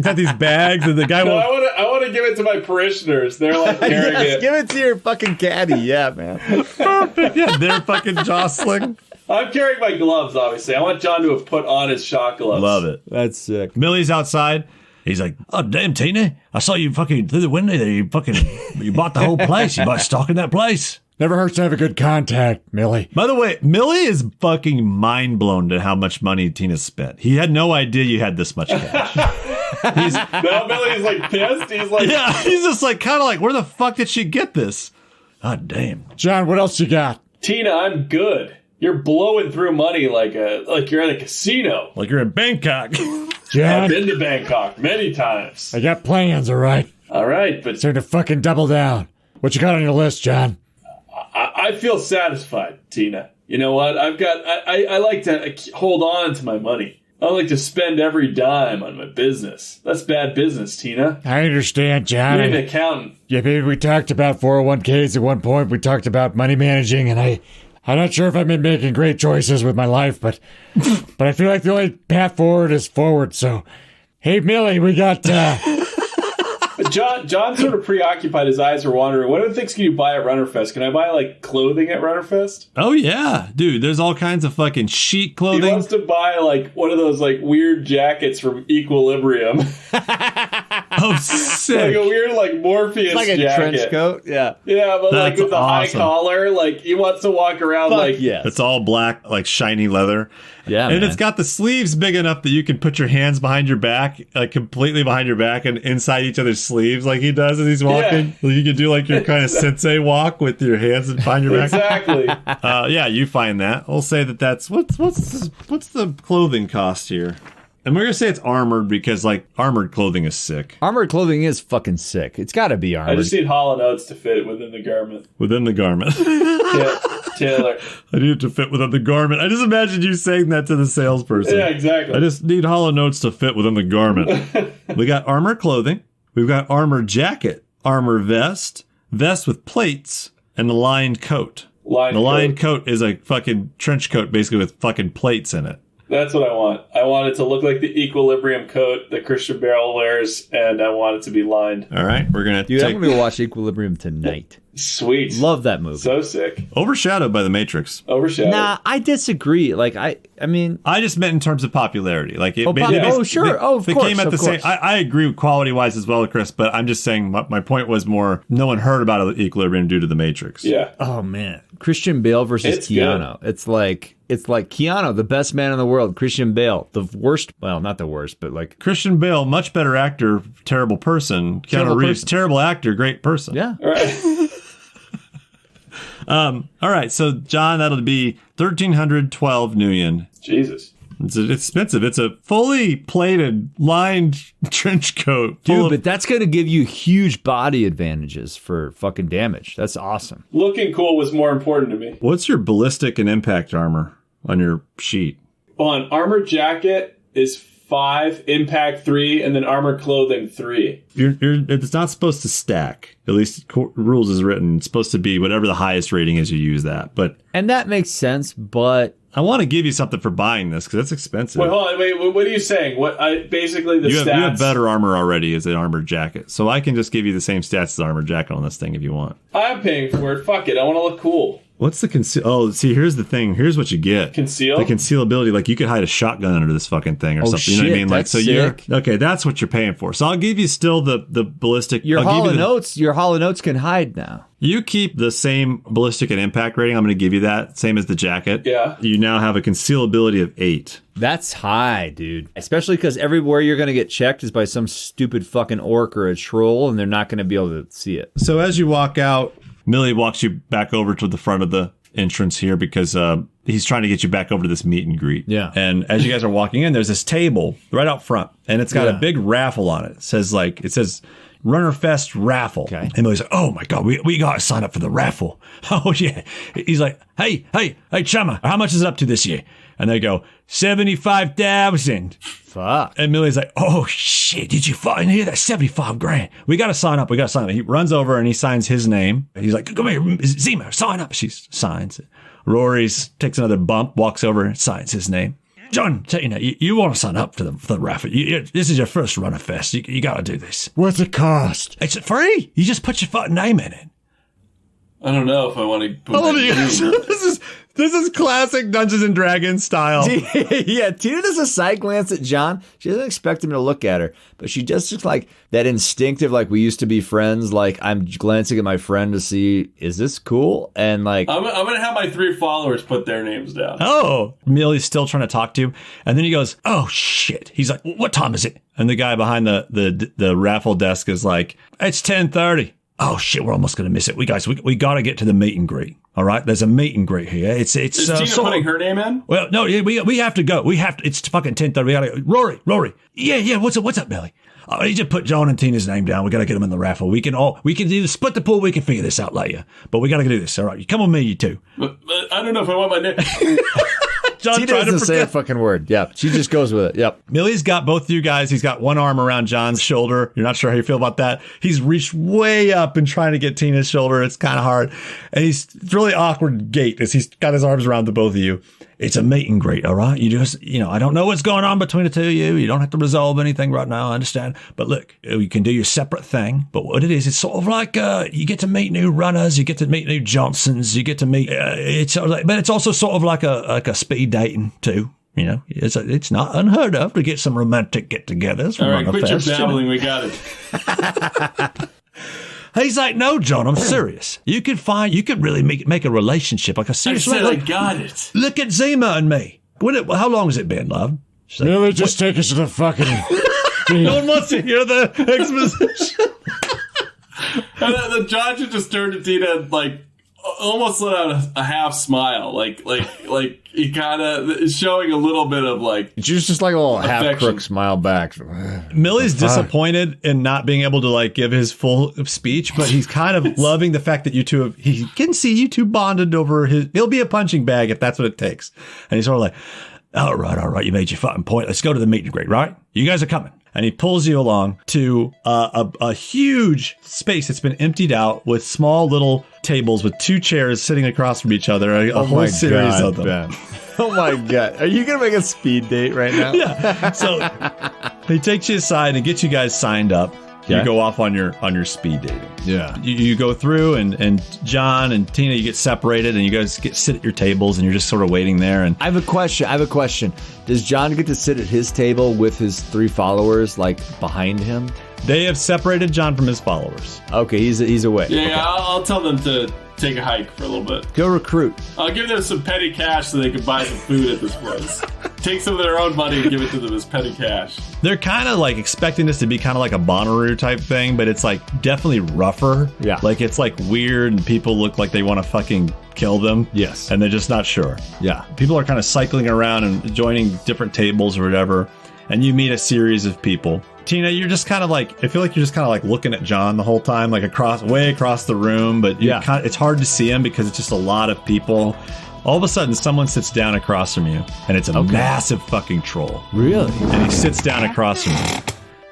got these bags, and the guy No, won't. I want to give it to my parishioners. They're like carrying it. Give it to your fucking caddy. Yeah, man. Perfect. Yeah, they're fucking jostling. I'm carrying my gloves, obviously. I want John to have put on his shot gloves. Love it. That's sick. Millie's outside. He's like, oh, damn, Tina. I saw you fucking through the window there. You bought the whole place. You bought stock in that place. Never hurts to have a good contact, Millie. By the way, Millie is fucking mind blown to how much money Tina spent. He had no idea you had this much cash. Now Millie's like pissed. He's like, Yeah, he's just like kind of like, where the fuck did she get this? God damn. John, what else you got? Tina, I'm good. You're blowing through money like you're at a casino. Like you're in Bangkok. I've John, been to Bangkok many times. I got plans, all right? All right, but It's time to fucking double down. What you got on your list, John? I feel satisfied, Tina. You know what? I like to hold on to my money. I like to spend every dime on my business. That's bad business, Tina. I understand, John. You're an accountant. Yeah, baby, we talked about 401ks at one point. We talked about money managing, and I'm not sure if I've been making great choices with my life, but I feel like the only path forward is forward. So, hey, Millie, we got. John's sort of preoccupied. His eyes are wandering. What other things can you buy at Runnerfest? Can I buy, like, clothing at Runnerfest? Oh, yeah. Dude, there's all kinds of fucking chic He clothing. wants to buy, like, one of those, like, weird jackets from Equilibrium. Oh, sick. Like a weird, like, Morpheus Like a jacket. trench coat. Yeah. Yeah, but, like, That's with the high awesome. collar. Like, he wants to walk around, Fuck like... yes. It's all black, like shiny leather. Yeah, And man. it's got the sleeves big enough that you can put your hands behind your back, like completely behind your back and inside each other's sleeves like he does as he's walking. Yeah. You can do like your kind of sensei walk with your hands behind your back. Exactly. Yeah, you find that. We'll say that's what's the clothing cost here? And we're gonna say it's armored because like armored clothing is sick. Armored clothing is fucking sick. It's got to be I armored. just need Hollow Notes to fit within the garment. Within the garment. Yeah, Taylor. I need it to fit within the garment. I just imagine you saying that to the salesperson. Yeah, exactly. I just need Hollow Notes to fit within the garment. We got armored clothing. We've got armored jacket, armor vest, vest with plates, and the lined coat. The lined coat is a fucking trench coat basically with fucking plates in it. That's what I want. I want it to look like the Equilibrium coat that Christian Bale wears, and I want it to be lined. All right, we're going to Dude, I'm going to go watch Equilibrium tonight. Sweet. Love that movie. So sick. Overshadowed by The Matrix. Overshadowed. Nah, I disagree. Like, I mean... I just meant in terms of popularity. Like, it, sure. Of they course, came at of the same. course. I agree quality-wise as well, Chris, but I'm just saying my point was more no one heard about Equilibrium due to The Matrix. Yeah. Oh, man. Christian Bale versus It's Keanu. It's like Keanu, the best man in the world. Christian Bale, the worst. Well, not the worst, but like... Christian Bale, much better actor, terrible person. Terrible Keanu Reeves, person. terrible actor, great person. Yeah. All right. All right, so John, that'll be 1,312 Nuyen. Jesus. It's expensive. It's a fully plated, lined trench coat. Dude, but that's going to give you huge body advantages for fucking damage. That's awesome. Looking cool was more important to me. What's your ballistic and impact armor on your sheet? On armor jacket is 5, impact 3, and then armor clothing 3. It's not supposed to stack. At least rules is written. It's supposed to be whatever the highest rating is, you use that. But And that makes sense, but... I want to give you something for buying this because it's expensive. Wait, hold on. Wait, what are you saying? Basically the you stats... have better armor already as an armored jacket. So I can just give you the same stats as the armored jacket on this thing if you want. I'm paying for it. Fuck it. I want to look cool. What's the conceal? Oh, see, here's the thing. Here's what you get. Conceal? The concealability. Like, you could hide a shotgun under this fucking thing or something. You know what I shit, mean? Like, that's so sick. okay, that's what you're paying for. So I'll give you still the ballistic. Your I'll give Hollow you Notes, your Hollow Notes can hide now. You keep the same ballistic and impact rating. I'm going to give you that. Same as the jacket. Yeah. You now have a concealability of 8. That's high, dude. Especially because everywhere you're going to get checked is by some stupid fucking orc or a troll, and they're not going to be able to see it. So as you walk out, Millie walks you back over to the front of the entrance here because he's trying to get you back over to this meet and greet. Yeah. And as you guys are walking in, there's this table right out front, and it's got a big raffle on it. It says Runnerfest raffle. Okay. And Millie's like, oh my God, we got to sign up for the raffle. Oh yeah. He's like, hey, chumma, how much is it up to this year? And they go, 75,000. Fuck. And Millie's like, oh shit, did you find here? That's 75 grand. We got to sign up. He runs over and he signs his name. He's like, come here, Zima, sign up. She signs it. Rory's takes another bump, walks over and signs his name. John, you want to sign up for the raffle. This is your first Runnerfest. You got to do this. What's it cost? It's free. You just put your fucking name in it. I don't know if I want to put my name. This is classic Dungeons and Dragons style. Yeah, Tina does a side glance at John. She doesn't expect him to look at her, but she just looks like that instinctive, like we used to be friends. Like I'm glancing at my friend to see, is this cool? And like, I'm going to have my 3 followers put their names down. Oh, Millie's still trying to talk to him. And then he goes, oh shit. He's like, what time is it? And the guy behind the raffle desk is like, it's 10:30. Oh shit, we're almost gonna miss it. We gotta get to the meet and greet. All right, there's a meet and greet here. Is Tina putting her name in? Well, no, we have to go. It's fucking 10:30. We gotta go. Rory. Yeah. What's up, Billy? You just put John and Tina's name down. We gotta get them in the raffle. We can either split the pool. We can figure this out later. But we gotta do this. All right, you come with me, you two. But I don't know if I want my name. She doesn't say a fucking word. Yep. She just goes with it. Yep. Millie's got both of you guys. He's got one arm around John's shoulder. You're not sure how you feel about that. He's reached way up and trying to get Tina's shoulder. It's kind of hard. And it's really awkward gait as he's got his arms around the both of you. It's a meet and greet, all right? You just, I don't know what's going on between the two of you. You don't have to resolve anything right now. I understand. But look, you can do your separate thing. But what it is, it's sort of like you get to meet new runners. You get to meet new Johnsons. You get to meet, but it's also sort of like a speed dating too. It's not unheard of to get some romantic get-togethers. All right, quit your babbling. We got it. He's like, no, John, I'm serious. You could really make a relationship, like a serious. I got it. Look at Zima and me. How long has it been, love? Really, just take us to the fucking. No one wants to hear the exposition. And then John should just turn to Tina and almost let out a half smile, like he kind of is showing a little bit of just like a little half crook smile back. Millie's disappointed in not being able to give his full speech, but he's kind of loving the fact that he can see you two bonded over he'll be a punching bag if that's what it takes. And he's sort of like, all right, you made your fucking point. Let's go to the meet and greet, right? You guys are coming. And he pulls you along to a huge space that's been emptied out with small little tables with two chairs sitting across from each other, a whole series of them. Ben. Oh my God. Are you going to make a speed date right now? Yeah. So he takes you aside and gets you guys signed up. Okay. You go off on your speed dating. Yeah. You go through and John and Tina, you get separated and you guys sit at your tables and you're just sort of waiting there. And I have a question. Does John get to sit at his table with his 3 followers behind him? They have separated John from his followers. Okay, he's away. Yeah, okay. I'll tell them to take a hike for a little bit. Go recruit. I'll give them some petty cash so they can buy some food at this place. Take some of their own money and give it to them as petty cash. They're kind of expecting this to be kind of like a Bonnaroo type thing, but it's definitely rougher. Yeah. It's weird and people look like they want to fucking kill them. Yes. And they're just not sure. Yeah. People are kind of cycling around and joining different tables or whatever. And you meet a series of people. Tina, you're just kind of I feel like you're just kind of looking at John the whole time, way across the room, but it's hard to see him because it's just a lot of people. All of a sudden, someone sits down across from you, and it's a massive fucking troll. Really? And he sits down across from you.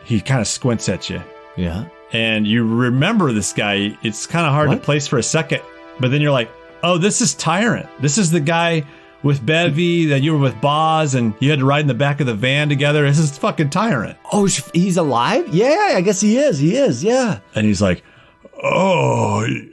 He kind of squints at you. Yeah. And you remember this guy. It's kind of hard to place for a second, but then you're like, oh, this is Tyrant. This is the guy with Bevy that you were with Boz and you had to ride in the back of the van together. This is fucking Tyrant. Oh, he's alive? Yeah, I guess he is, yeah. And he's like, I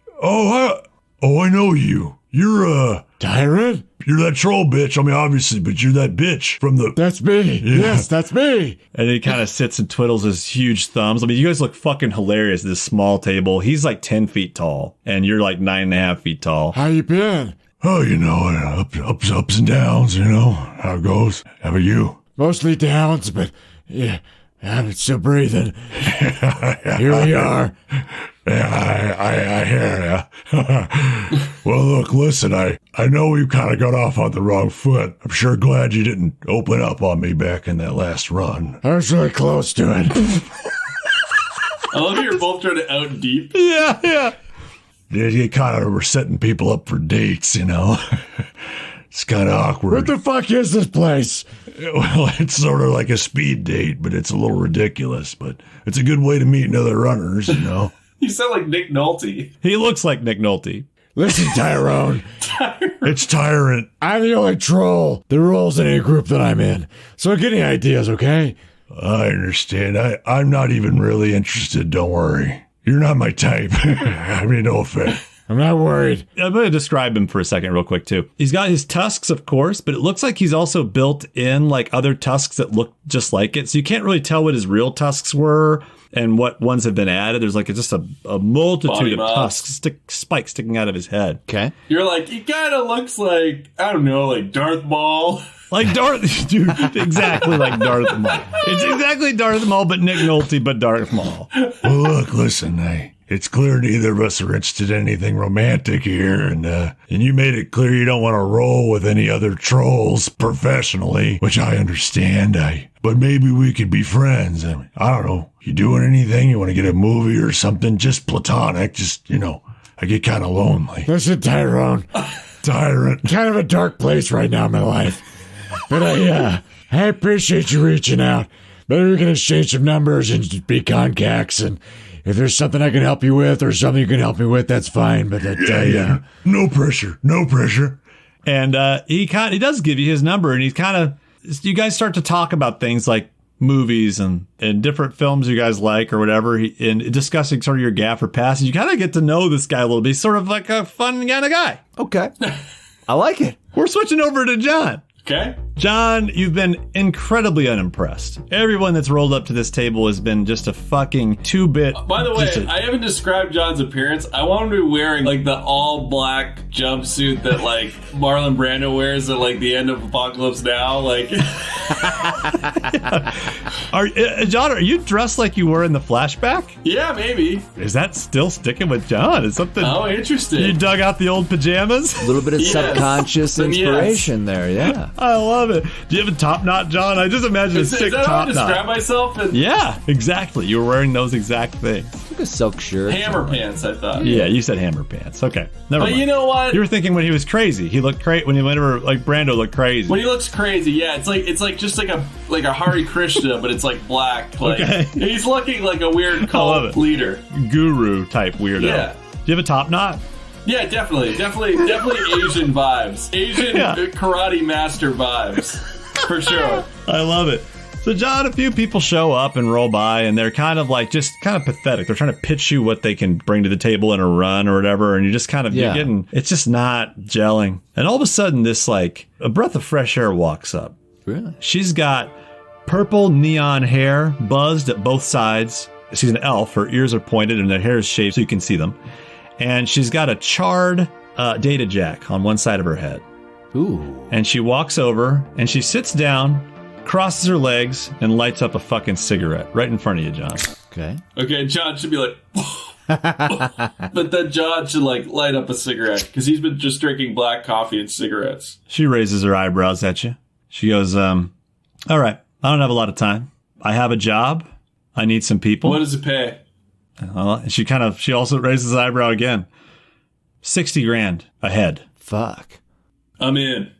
know you. You're Tyrant? You're that troll bitch. I mean, obviously, but you're that bitch from the... That's me. Yeah. Yes, that's me. And he kind of sits and twiddles his huge thumbs. I mean, you guys look fucking hilarious at this small table. He's 10 feet tall and you're 9.5 feet tall. How you been? Oh, ups and downs, how it goes. How about you? Mostly downs, but yeah, I'm still breathing. Here we are. Yeah, I hear ya. Well, look, listen, I know we kind of got off on the wrong foot. I'm sure glad you didn't open up on me back in that last run. I was really close to it. I love how you're both trying to out deep. Yeah. You kind of were setting people up for dates, It's kind of awkward. What the fuck is this place? Well, it's sort of like a speed date, but it's a little ridiculous. But it's a good way to meet other runners, You sound like Nick Nolte. He looks like Nick Nolte. Listen, Tyrone. It's Tyrant. I'm the only troll that rolls in any group that I'm in. So get any ideas, okay? I understand. I'm not even really interested, don't worry. You're not my type. I mean, no offense. I'm not worried. I'm going to describe him for a second real quick, too. He's got his tusks, of course, but it looks like he's also built in other tusks that look just like it. So you can't really tell what his real tusks were and what ones have been added. There's just a multitude of tusks, spikes sticking out of his head. Okay. You're he kind of looks like, I don't know, like Darth Maul. Like Darth, dude, exactly like Darth Maul. It's exactly Darth Maul, but Nick Nolte, but Darth Maul. Well, look, listen, it's clear neither of us are interested in anything romantic here, and you made it clear you don't want to roll with any other trolls professionally, which I understand. But maybe we could be friends. I mean, I don't know. You doing anything? You want to get a movie or something? Just platonic. Just, I get kind of lonely. Listen, Tyrone. Tyrant. Kind of a dark place right now in my life. But I appreciate you reaching out. Maybe we can exchange some numbers and just be contacts. And if there's something I can help you with or something you can help me with, that's fine. But Yeah. No pressure. No pressure. And he does give you his number, and you guys start to talk about things like movies and different films you guys like or whatever, and discussing sort of your gaffer passes. You kind of get to know this guy a little bit. He's sort of like a fun kind of guy. Okay. I like it. We're switching over to John. Okay. John, you've been incredibly unimpressed. Everyone that's rolled up to this table has been just a fucking 2-bit. By the way, I haven't described John's appearance. I want him to be wearing like the all black jumpsuit that like Marlon Brando wears at like the end of Apocalypse Now. Like, John, are you dressed like you were in the flashback? yeah, maybe. Is that still sticking with John? Is something? Oh, interesting. You dug out the old pajamas? A little bit of Yes. subconscious Then yes. inspiration there, yeah. I love it. Do you have a top knot, John? I just imagine Is a sick that how I top describe knot. myself? And Yeah, exactly. You were wearing those exact things. Like a silk shirt. hammer pants, I thought. Yeah, you said hammer pants. Okay, never But mind. you know what? You were thinking when he was crazy. He looked crazy when he went over like Brando looked crazy. When he looks crazy, yeah, it's like just like a Hare Krishna, but it's like black. Like Okay. he's looking like a weird love cult it. leader. Guru type weirdo. Yeah. Do you have a top knot? Yeah, definitely Asian vibes, Asian Yeah. karate master vibes, for sure. I love it. So, John, a few people show up and roll by, and they're kind of like just kind of pathetic. They're trying to pitch you what they can bring to the table in a run or whatever, and you're just kind of you're getting. It's just not gelling. And all of a sudden, this like a breath of fresh air walks up. Really? She's got purple neon hair, buzzed at both sides. She's an elf. Her ears are pointed, and her hair is shaved so you can see them. And she's got a charred data jack on one side of her head. Ooh. And she walks over and she sits down, crosses her legs, and lights up a fucking cigarette right in front of you, John. Okay. Okay, John should be like, but then John should like light up a cigarette because he's been just drinking black coffee and cigarettes. She raises her eyebrows at you. She goes, all right, I don't have a lot of time. I have a job. I need some people. What does it pay? She also raises her eyebrow again. 60 grand a head. Fuck. I'm in.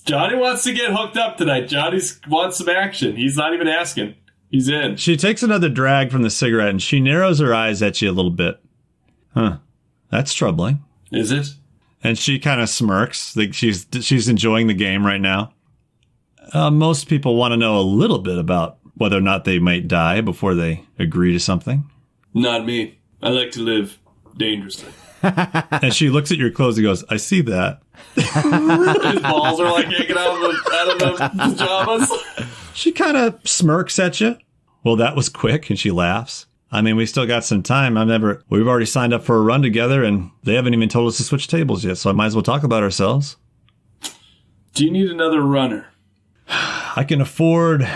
Johnny wants to get hooked up tonight. Johnny wants some action. He's not even asking. He's in. She takes another drag from the cigarette and she narrows her eyes at you a little bit. Huh. That's troubling. Is it? And she kind of smirks. Like she's enjoying the game right now. Most people want to know a little bit about whether or not they might die before they agree to something. Not me. I like to live dangerously. And she looks at your clothes and goes, I see that. His balls are like hanging out of the pajamas. She kind of smirks at you. Well, that was quick. And she laughs. I mean, we still got some time. We've already signed up for a run together and they haven't even told us to switch tables yet. So I might as well talk about ourselves. Do you need another runner? I can afford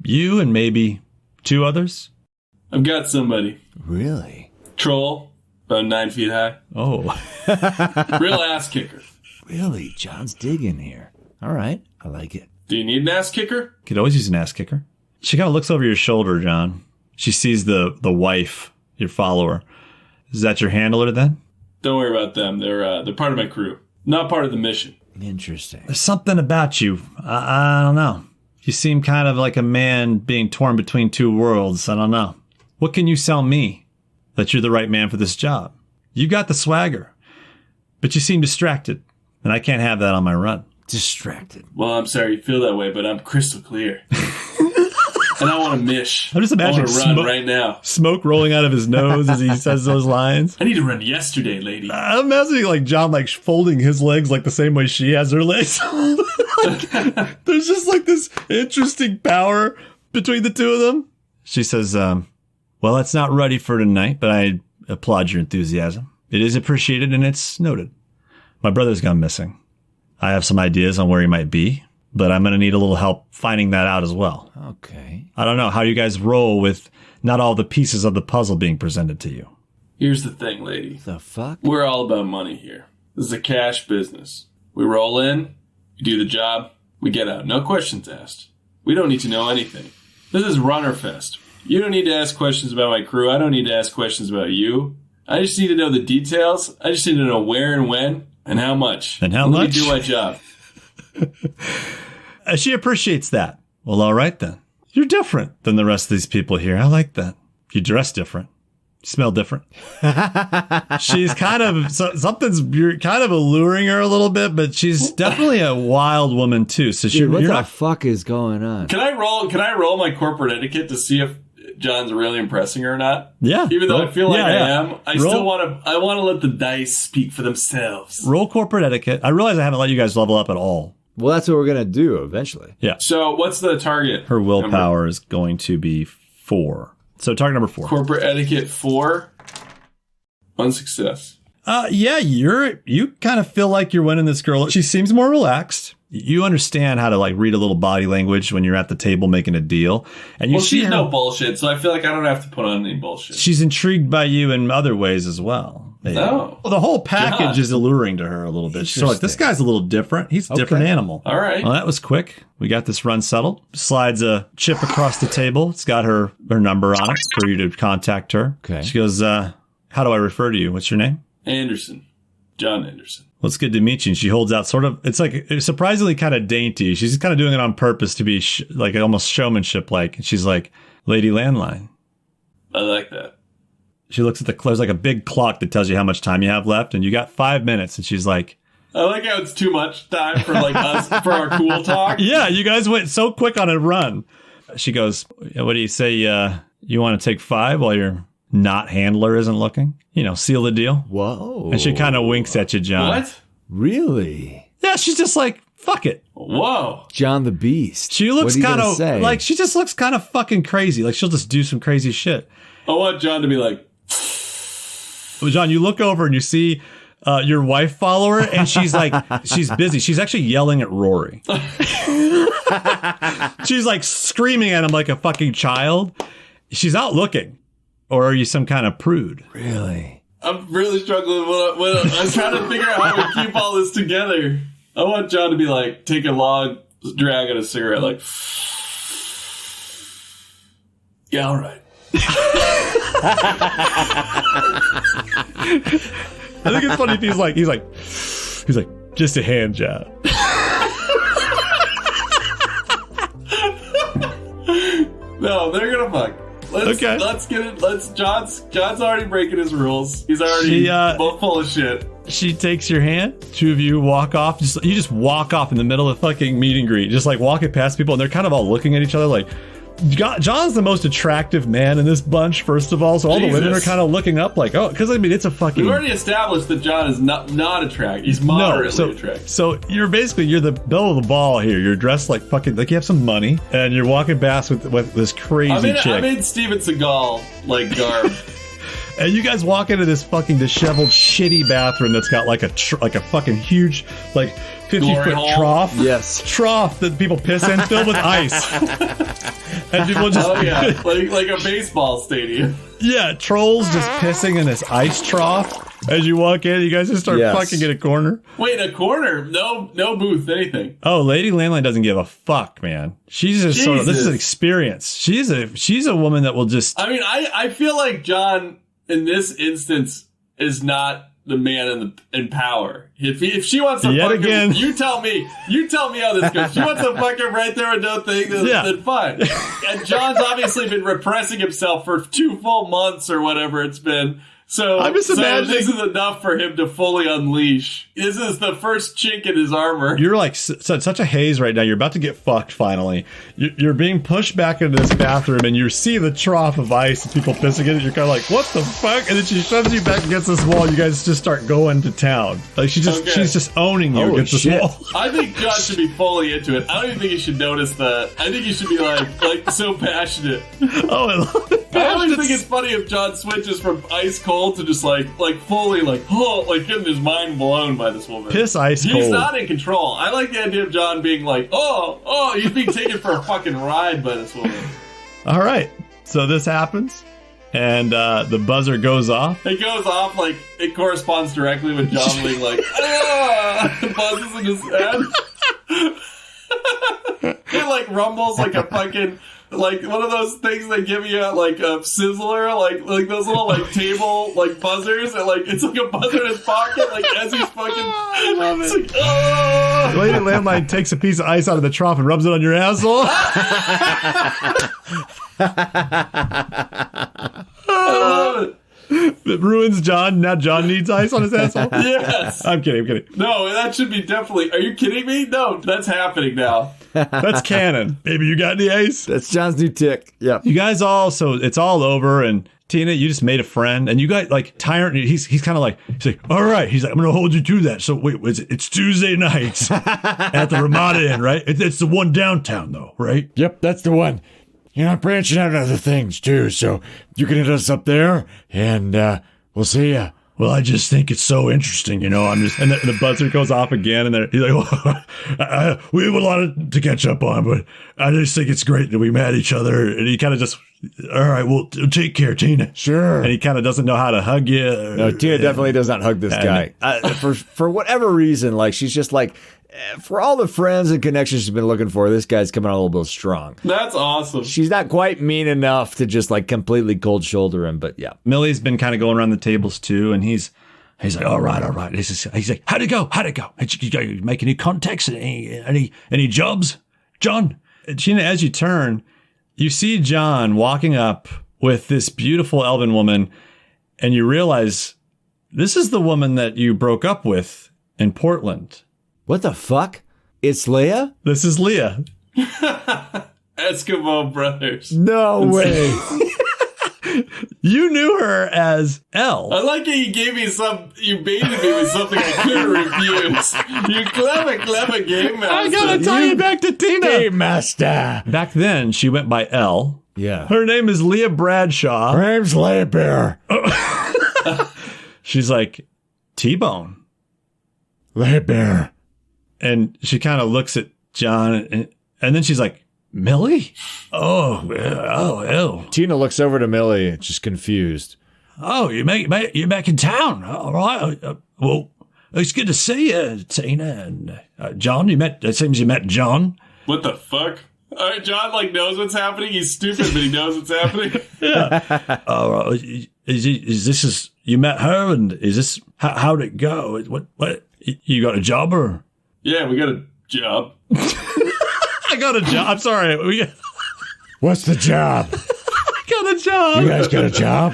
you and maybe 2 others. I've got somebody. Really? Troll, about 9 feet high. Oh. Real ass kicker. Really? John's digging here. All right. I like it. Do you need an ass kicker? Could always use an ass kicker. She kind of looks over your shoulder, John. She sees the wife, your follower. Is that your handler then? Don't worry about them. They're part of my crew. Not part of the mission. Interesting. There's something about you. I don't know. You seem kind of like a man being torn between 2 worlds. I don't know. What can you sell me that you're the right man for this job? You got the swagger, but you seem distracted, and I can't have that on my run. Distracted. Well, I'm sorry you feel that way, but I'm crystal clear. And I want to mish. I'm just imagining I want to run right now. Smoke rolling out of his nose as he says those lines. I need to run yesterday, lady. I'm imagining like John like folding his legs like the same way she has her legs. There's just like this interesting power between the 2 of them. She says, well, it's not ready for tonight, but I applaud your enthusiasm. It is appreciated and it's noted. My brother's gone missing. I have some ideas on where he might be. but I'm going to need a little help finding that out as well. Okay. I don't know how you guys roll with not all the pieces of the puzzle being presented to you. Here's the thing, lady. The fuck? We're all about money here. This is a cash business. We roll in, we do the job, we get out. No questions asked. We don't need to know anything. This is Runnerfest. You don't need to ask questions about my crew. I don't need to ask questions about you. I just need to know the details. I just need to know where and when and how much. And how Let much? me do my job. She appreciates that. Well, all right then. You're different than the rest of these people here. I like that. You dress different. You smell different. She's kind of you're kind of alluring her a little bit, but she's definitely a wild woman too. So Dude, what you're the not. fuck is going on? Can I roll my corporate etiquette to see if John's really impressing her or not? Yeah. Even though I feel like I am, I Roll- still want to let the dice speak for themselves. Roll corporate etiquette. I realize I haven't let you guys level up at all. Well, that's what we're gonna do eventually. Yeah. So what's the target? Her willpower is going to be 4. So target number 4. Corporate etiquette 4. One success. Yeah, you kind of feel like you're winning this girl. She seems more relaxed. You understand how to like read a little body language when you're at the table making a deal. And you see she's her, no bullshit, so I feel like I don't have to put on any bullshit. she's intrigued by you in other ways as well. No. Well, the whole package John. is alluring to her a little bit. She's like, this guy's a little different. He's a different animal. All right. Well, that was quick. We got this run settled. Slides a chip across the table. It's got her number on it for you to contact her. Okay. She goes, how do I refer to you? What's your name? Anderson. John Anderson. Well, it's good to meet you. And she holds out sort of, it's like surprisingly kind of dainty. She's kind of doing it on purpose to be like almost showmanship-like. And she's like, Lady Landline. I like that. She looks at there's like a big clock that tells you how much time you have left. And you got 5 minutes. And she's like, I like how it's too much time for like us for our cool talk. yeah, you guys went so quick on a run. She goes, what do you say? You want to take 5 while your not handler isn't looking? You know, seal the deal. Whoa. And she kind of winks at you, John. What? Really? Yeah, she's just like, fuck it. Whoa. John the Beast. She looks What are you kind gonna of say? like, she just looks kind of fucking crazy. Like she'll just do some crazy shit. I want John to be like, Well, John, you look over and you see your wife follower, and she's like, she's busy. She's actually yelling at Rory. She's like screaming at him like a fucking child. She's out looking. Or are you some kind of prude? Really? I'm really struggling with I'm trying to figure out how to keep all this together. I want John to be like, take a long drag at a cigarette, like, yeah, all right. I think it's funny if he's like, just a hand job. No, they're gonna fuck. Let's get it. John's already breaking his rules. He's already both full of shit. She takes your hand. 2 of you walk off. You just walk off in the middle of the fucking meet and greet. Just like walking past people, and they're kind of all looking at each other like, John's the most attractive man in this bunch, first of all. So all the women are kind of looking up like, oh, because I mean, it's a fucking... We've already established that John is not attractive. He's moderately attractive. So you're the belle of the ball here. You're dressed like fucking, like you have some money, and you're walking past with this crazy chick. I'm in Steven Seagal, like, garb. And you guys walk into this fucking disheveled, shitty bathroom that's got like a fucking huge, like 50-foot trough. Yes. Trough that people piss in, filled with ice. And people just... Oh, yeah. like a baseball stadium. Yeah, trolls just pissing in this ice trough. As you walk in, you guys just start fucking in a corner. Wait, a corner? No booth, anything. Oh, Lady Landline doesn't give a fuck, man. She's just sort of... This is an experience. She's a woman that will just... I mean, I feel like John... in this instance, is not the man in power. If she wants to fuck him, you tell me how this goes. She wants to fuck him right there and don't think then fine. And John's obviously been repressing himself for 2 full months or whatever it's been. So, I'm just imagining this is enough for him to fully unleash. This is the first chink in his armor. You're like such a haze right now. You're about to get fucked finally. You're being pushed back into this bathroom, and you see the trough of ice and people pissing in it. You're kind of like, what the fuck? And then she shoves you back against this wall. You guys just start going to town. Like she's just owning you against this wall. I think John should be fully into it. I don't even think he should notice that. I think he should be like so passionate. Oh, I love it. I always think it's funny if John switches from ice cold to just like fully getting his mind blown by this woman. Piss ice cold. He's not in control. I like the idea of John being like, he's being taken for a fucking ride by this woman. All right. So this happens, and the buzzer goes off. It goes off like it corresponds directly with John being like, buzzes in his head. It like rumbles like a fucking like one of those things they give you at like a Sizzler, like those little like table like buzzers, and like it's like a buzzer in his pocket, like as he's fucking. I love it. Like, oh! The lady landline takes a piece of ice out of the trough and rubs it on your asshole. I love it. It ruins John. Now John needs ice on his asshole. Yes. I'm kidding. No, that should be definitely. Are you kidding me? No, that's happening now. That's canon. Baby, you got any ice? That's John's new tick. Yep. You guys all, so it's all over, and Tina, you just made a friend, and you got like Tyrant. He's kind of like, he's like, all right. He's like, I'm gonna hold you to that. So wait, it's Tuesday nights at the Ramada Inn, right? It's the one downtown though, right? Yep, that's the one. You know, I'm branching out other things too, so you can hit us up there, and we'll see ya. Well, I just think it's so interesting, you know. I'm just, and the buzzer goes off again, and he's like, well, we have a lot to catch up on, but I just think it's great that we met each other. And he kind of just, all right, well, take care, Tina. Sure. And he kind of doesn't know how to hug you. No, Tina definitely does not hug this guy. For whatever reason, like she's just like, for all the friends and connections she's been looking for, this guy's coming out a little bit strong. That's awesome. She's not quite mean enough to just like completely cold shoulder him, but yeah. Millie's been kind of going around the tables too, and he's like, all right. He's like, how'd it go? You make any contacts? Any jobs, John? And Tina, as you turn, you see John walking up with this beautiful elven woman, and you realize this is the woman that you broke up with in Portland. What the fuck? It's Leia? This is Leah. Eskimo brothers. No way. You knew her as Elle. I like how you baited me with something I couldn't refuse. You clever game master. I gotta tie you back to Tina. Game master. Back then, she went by Elle. Yeah. Her name is Leah Bradshaw. Her name's Leia Bear. She's like, T-Bone. Leia Bear. And she kind of looks at John, and then she's like, Millie? Oh. Tina looks over to Millie, just confused. Oh, you're back in town. All right. Well, it's good to see you, Tina. And John, it seems you met John. What the fuck? All right, John knows what's happening. He's stupid, but he knows what's happening. Yeah. You met her, and is this, how'd it go? What, you got a job or? Yeah, we got a job. I got a job. I'm sorry. What's the job? I got a job. You guys got a job?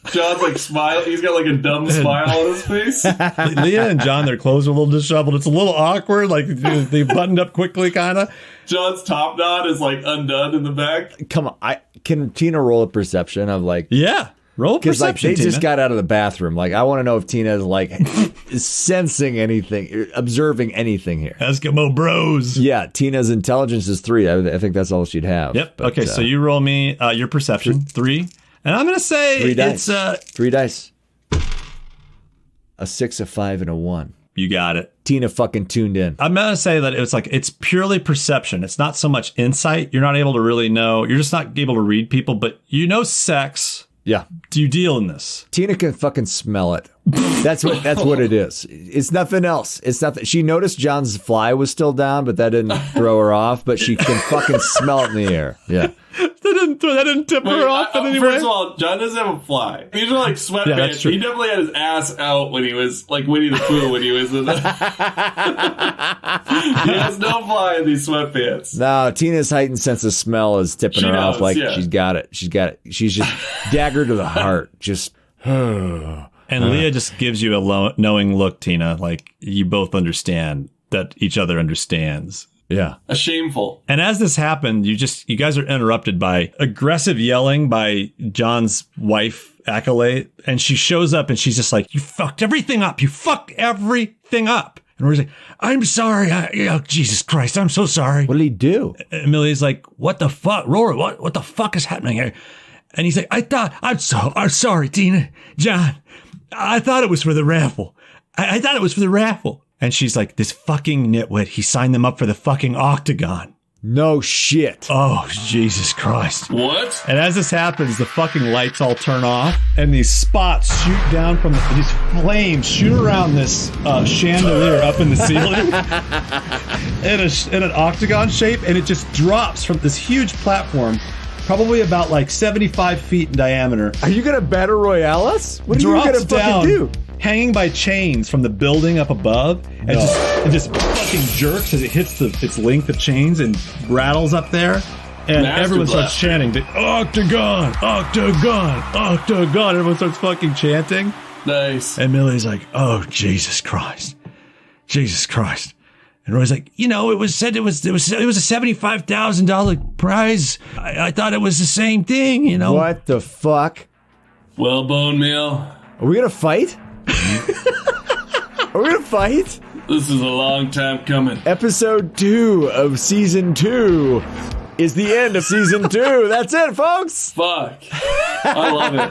John's smile. He's got a dumb smile on his face. Leah and John, their clothes are a little disheveled. It's a little awkward. They buttoned up quickly, kind of. John's top knot is undone in the back. Come on, can Tina roll a perception of Yeah. Roll perception, they Tina. just got out of the bathroom. I want to know if Tina is sensing anything, observing anything here. Eskimo bros. Yeah, Tina's intelligence is 3. I think that's all she'd have. Yep. But, okay, so you roll me your perception, 3. And I'm going to say 3 dice. it's... 3 dice. A 6, a 5, and a 1. You got it. Tina fucking tuned in. I'm going to say that it's purely perception. It's not so much insight. You're not able to really know. You're just not able to read people, but you know sex. Yeah. Do you deal in this? Tina can fucking smell it. That's what it is. It's nothing else. It's nothing. She noticed John's fly was still down, but that didn't throw her off. But she can fucking smell it in the air. Yeah. That didn't tip her off in any way. First of all, John doesn't have a fly. These are sweatpants. Yeah, that's true. He definitely had his ass out when he was Winnie the Pooh when he was in the... He has no fly in these sweatpants. No, Tina's heightened sense of smell is tipping her off. She's got it. She's got it. She's just dagger to the heart. Just... And Leah just gives you a knowing look, Tina. You both understand that each other understands. Yeah. A shameful. And as this happened, you guys are interrupted by aggressive yelling by John's wife, Acolyte. And she shows up and she's just like, you fucked everything up. You fucked everything up. And Rory's like, I'm sorry. Jesus Christ, I'm so sorry. What did he do? And Millie's like, what the fuck? Rory, what the fuck is happening here? And he's like, I'm sorry, Tina, John. I thought it was for the raffle. I thought it was for the raffle. And she's like, this fucking nitwit, he signed them up for the fucking octagon. No shit. Oh, Jesus Christ. What? And as this happens, the fucking lights all turn off, and these spots shoot down from these flames shoot around this chandelier up in the ceiling in an octagon shape, and it just drops from this huge platform, probably about like 75 feet in diameter. Are you gonna battle royale us? What are you gonna fucking do? Hanging by chains from the building up above, and it just fucking jerks as it hits its length of chains and rattles up there, and everyone starts chanting, "Octagon, octagon, octagon!" Everyone starts fucking chanting. Nice. And Millie's like, "Oh, Jesus Christ, Jesus Christ!" And Roy's like, "You know, it was said it was a $75,000 prize. I thought it was the same thing, you know." What the fuck? Well, Bone Meal. Are we gonna fight? Are we gonna fight? This is a long time coming. Episode 2 of Season 2 is the end of Season 2. That's it, folks. Fuck. I love it.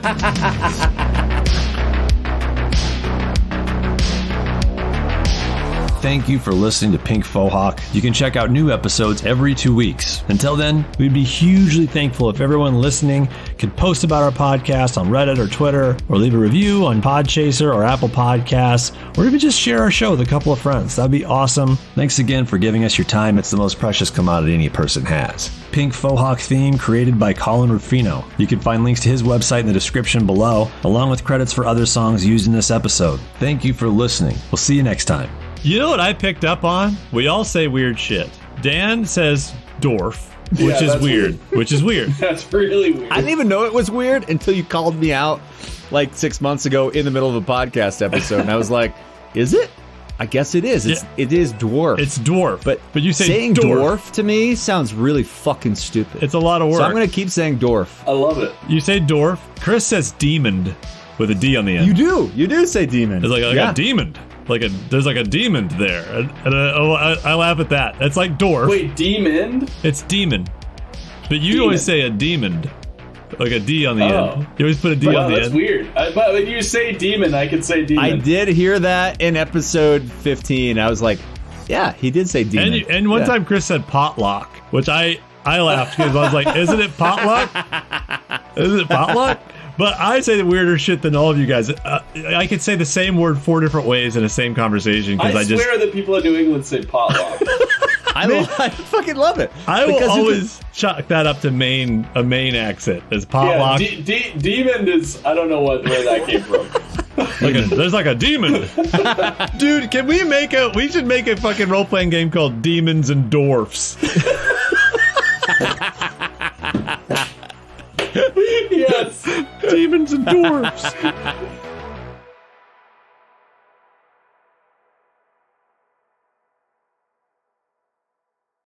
Thank you for listening to Pink Fohawk. You can check out new episodes every 2 weeks. Until then, we'd be hugely thankful if everyone listening could post about our podcast on Reddit or Twitter, or leave a review on Podchaser or Apple Podcasts, or even just share our show with a couple of friends. That'd be awesome. Thanks again for giving us your time. It's the most precious commodity any person has. Pink Fohawk theme created by Collin Ruffino. You can find links to his website in the description below, along with credits for other songs used in this episode. Thank you for listening. We'll see you next time. You know what I picked up on? We all say weird shit. Dan says dwarf, which is weird. Which is weird. That's really weird. I didn't even know it was weird until you called me out like 6 months ago in the middle of a podcast episode, and I was like, "Is it? I guess it is. It is dwarf. It's dwarf, but you say saying dwarf to me sounds really fucking stupid. It's a lot of work. So I'm gonna keep saying dwarf. I love it. You say dwarf. Chris says demon with a D on the end. You do say demon. It's like a demon. There's like a demon there, and I laugh at that. It's like dwarf. Wait, demon? It's demon, but you always say a demon, like a D on the end. You always put a D on the end. That's weird. But when you say demon, I can say demon. I did hear that in episode 15. I was like, yeah, he did say demon. And one time Chris said potluck, which I laughed because I was like, isn't it potluck? Isn't it potluck? But I say the weirder shit than all of you guys. I could say the same word 4 different ways in the same conversation. I swear that people in New England say potluck. I fucking love it. I will always chalk that up to a main accent as potluck. Yeah, demon is, I don't know where that came from. There's like a demon. Dude, we should make a fucking role-playing game called Demons and Dwarfs. Yes. Demons and Dwarfs.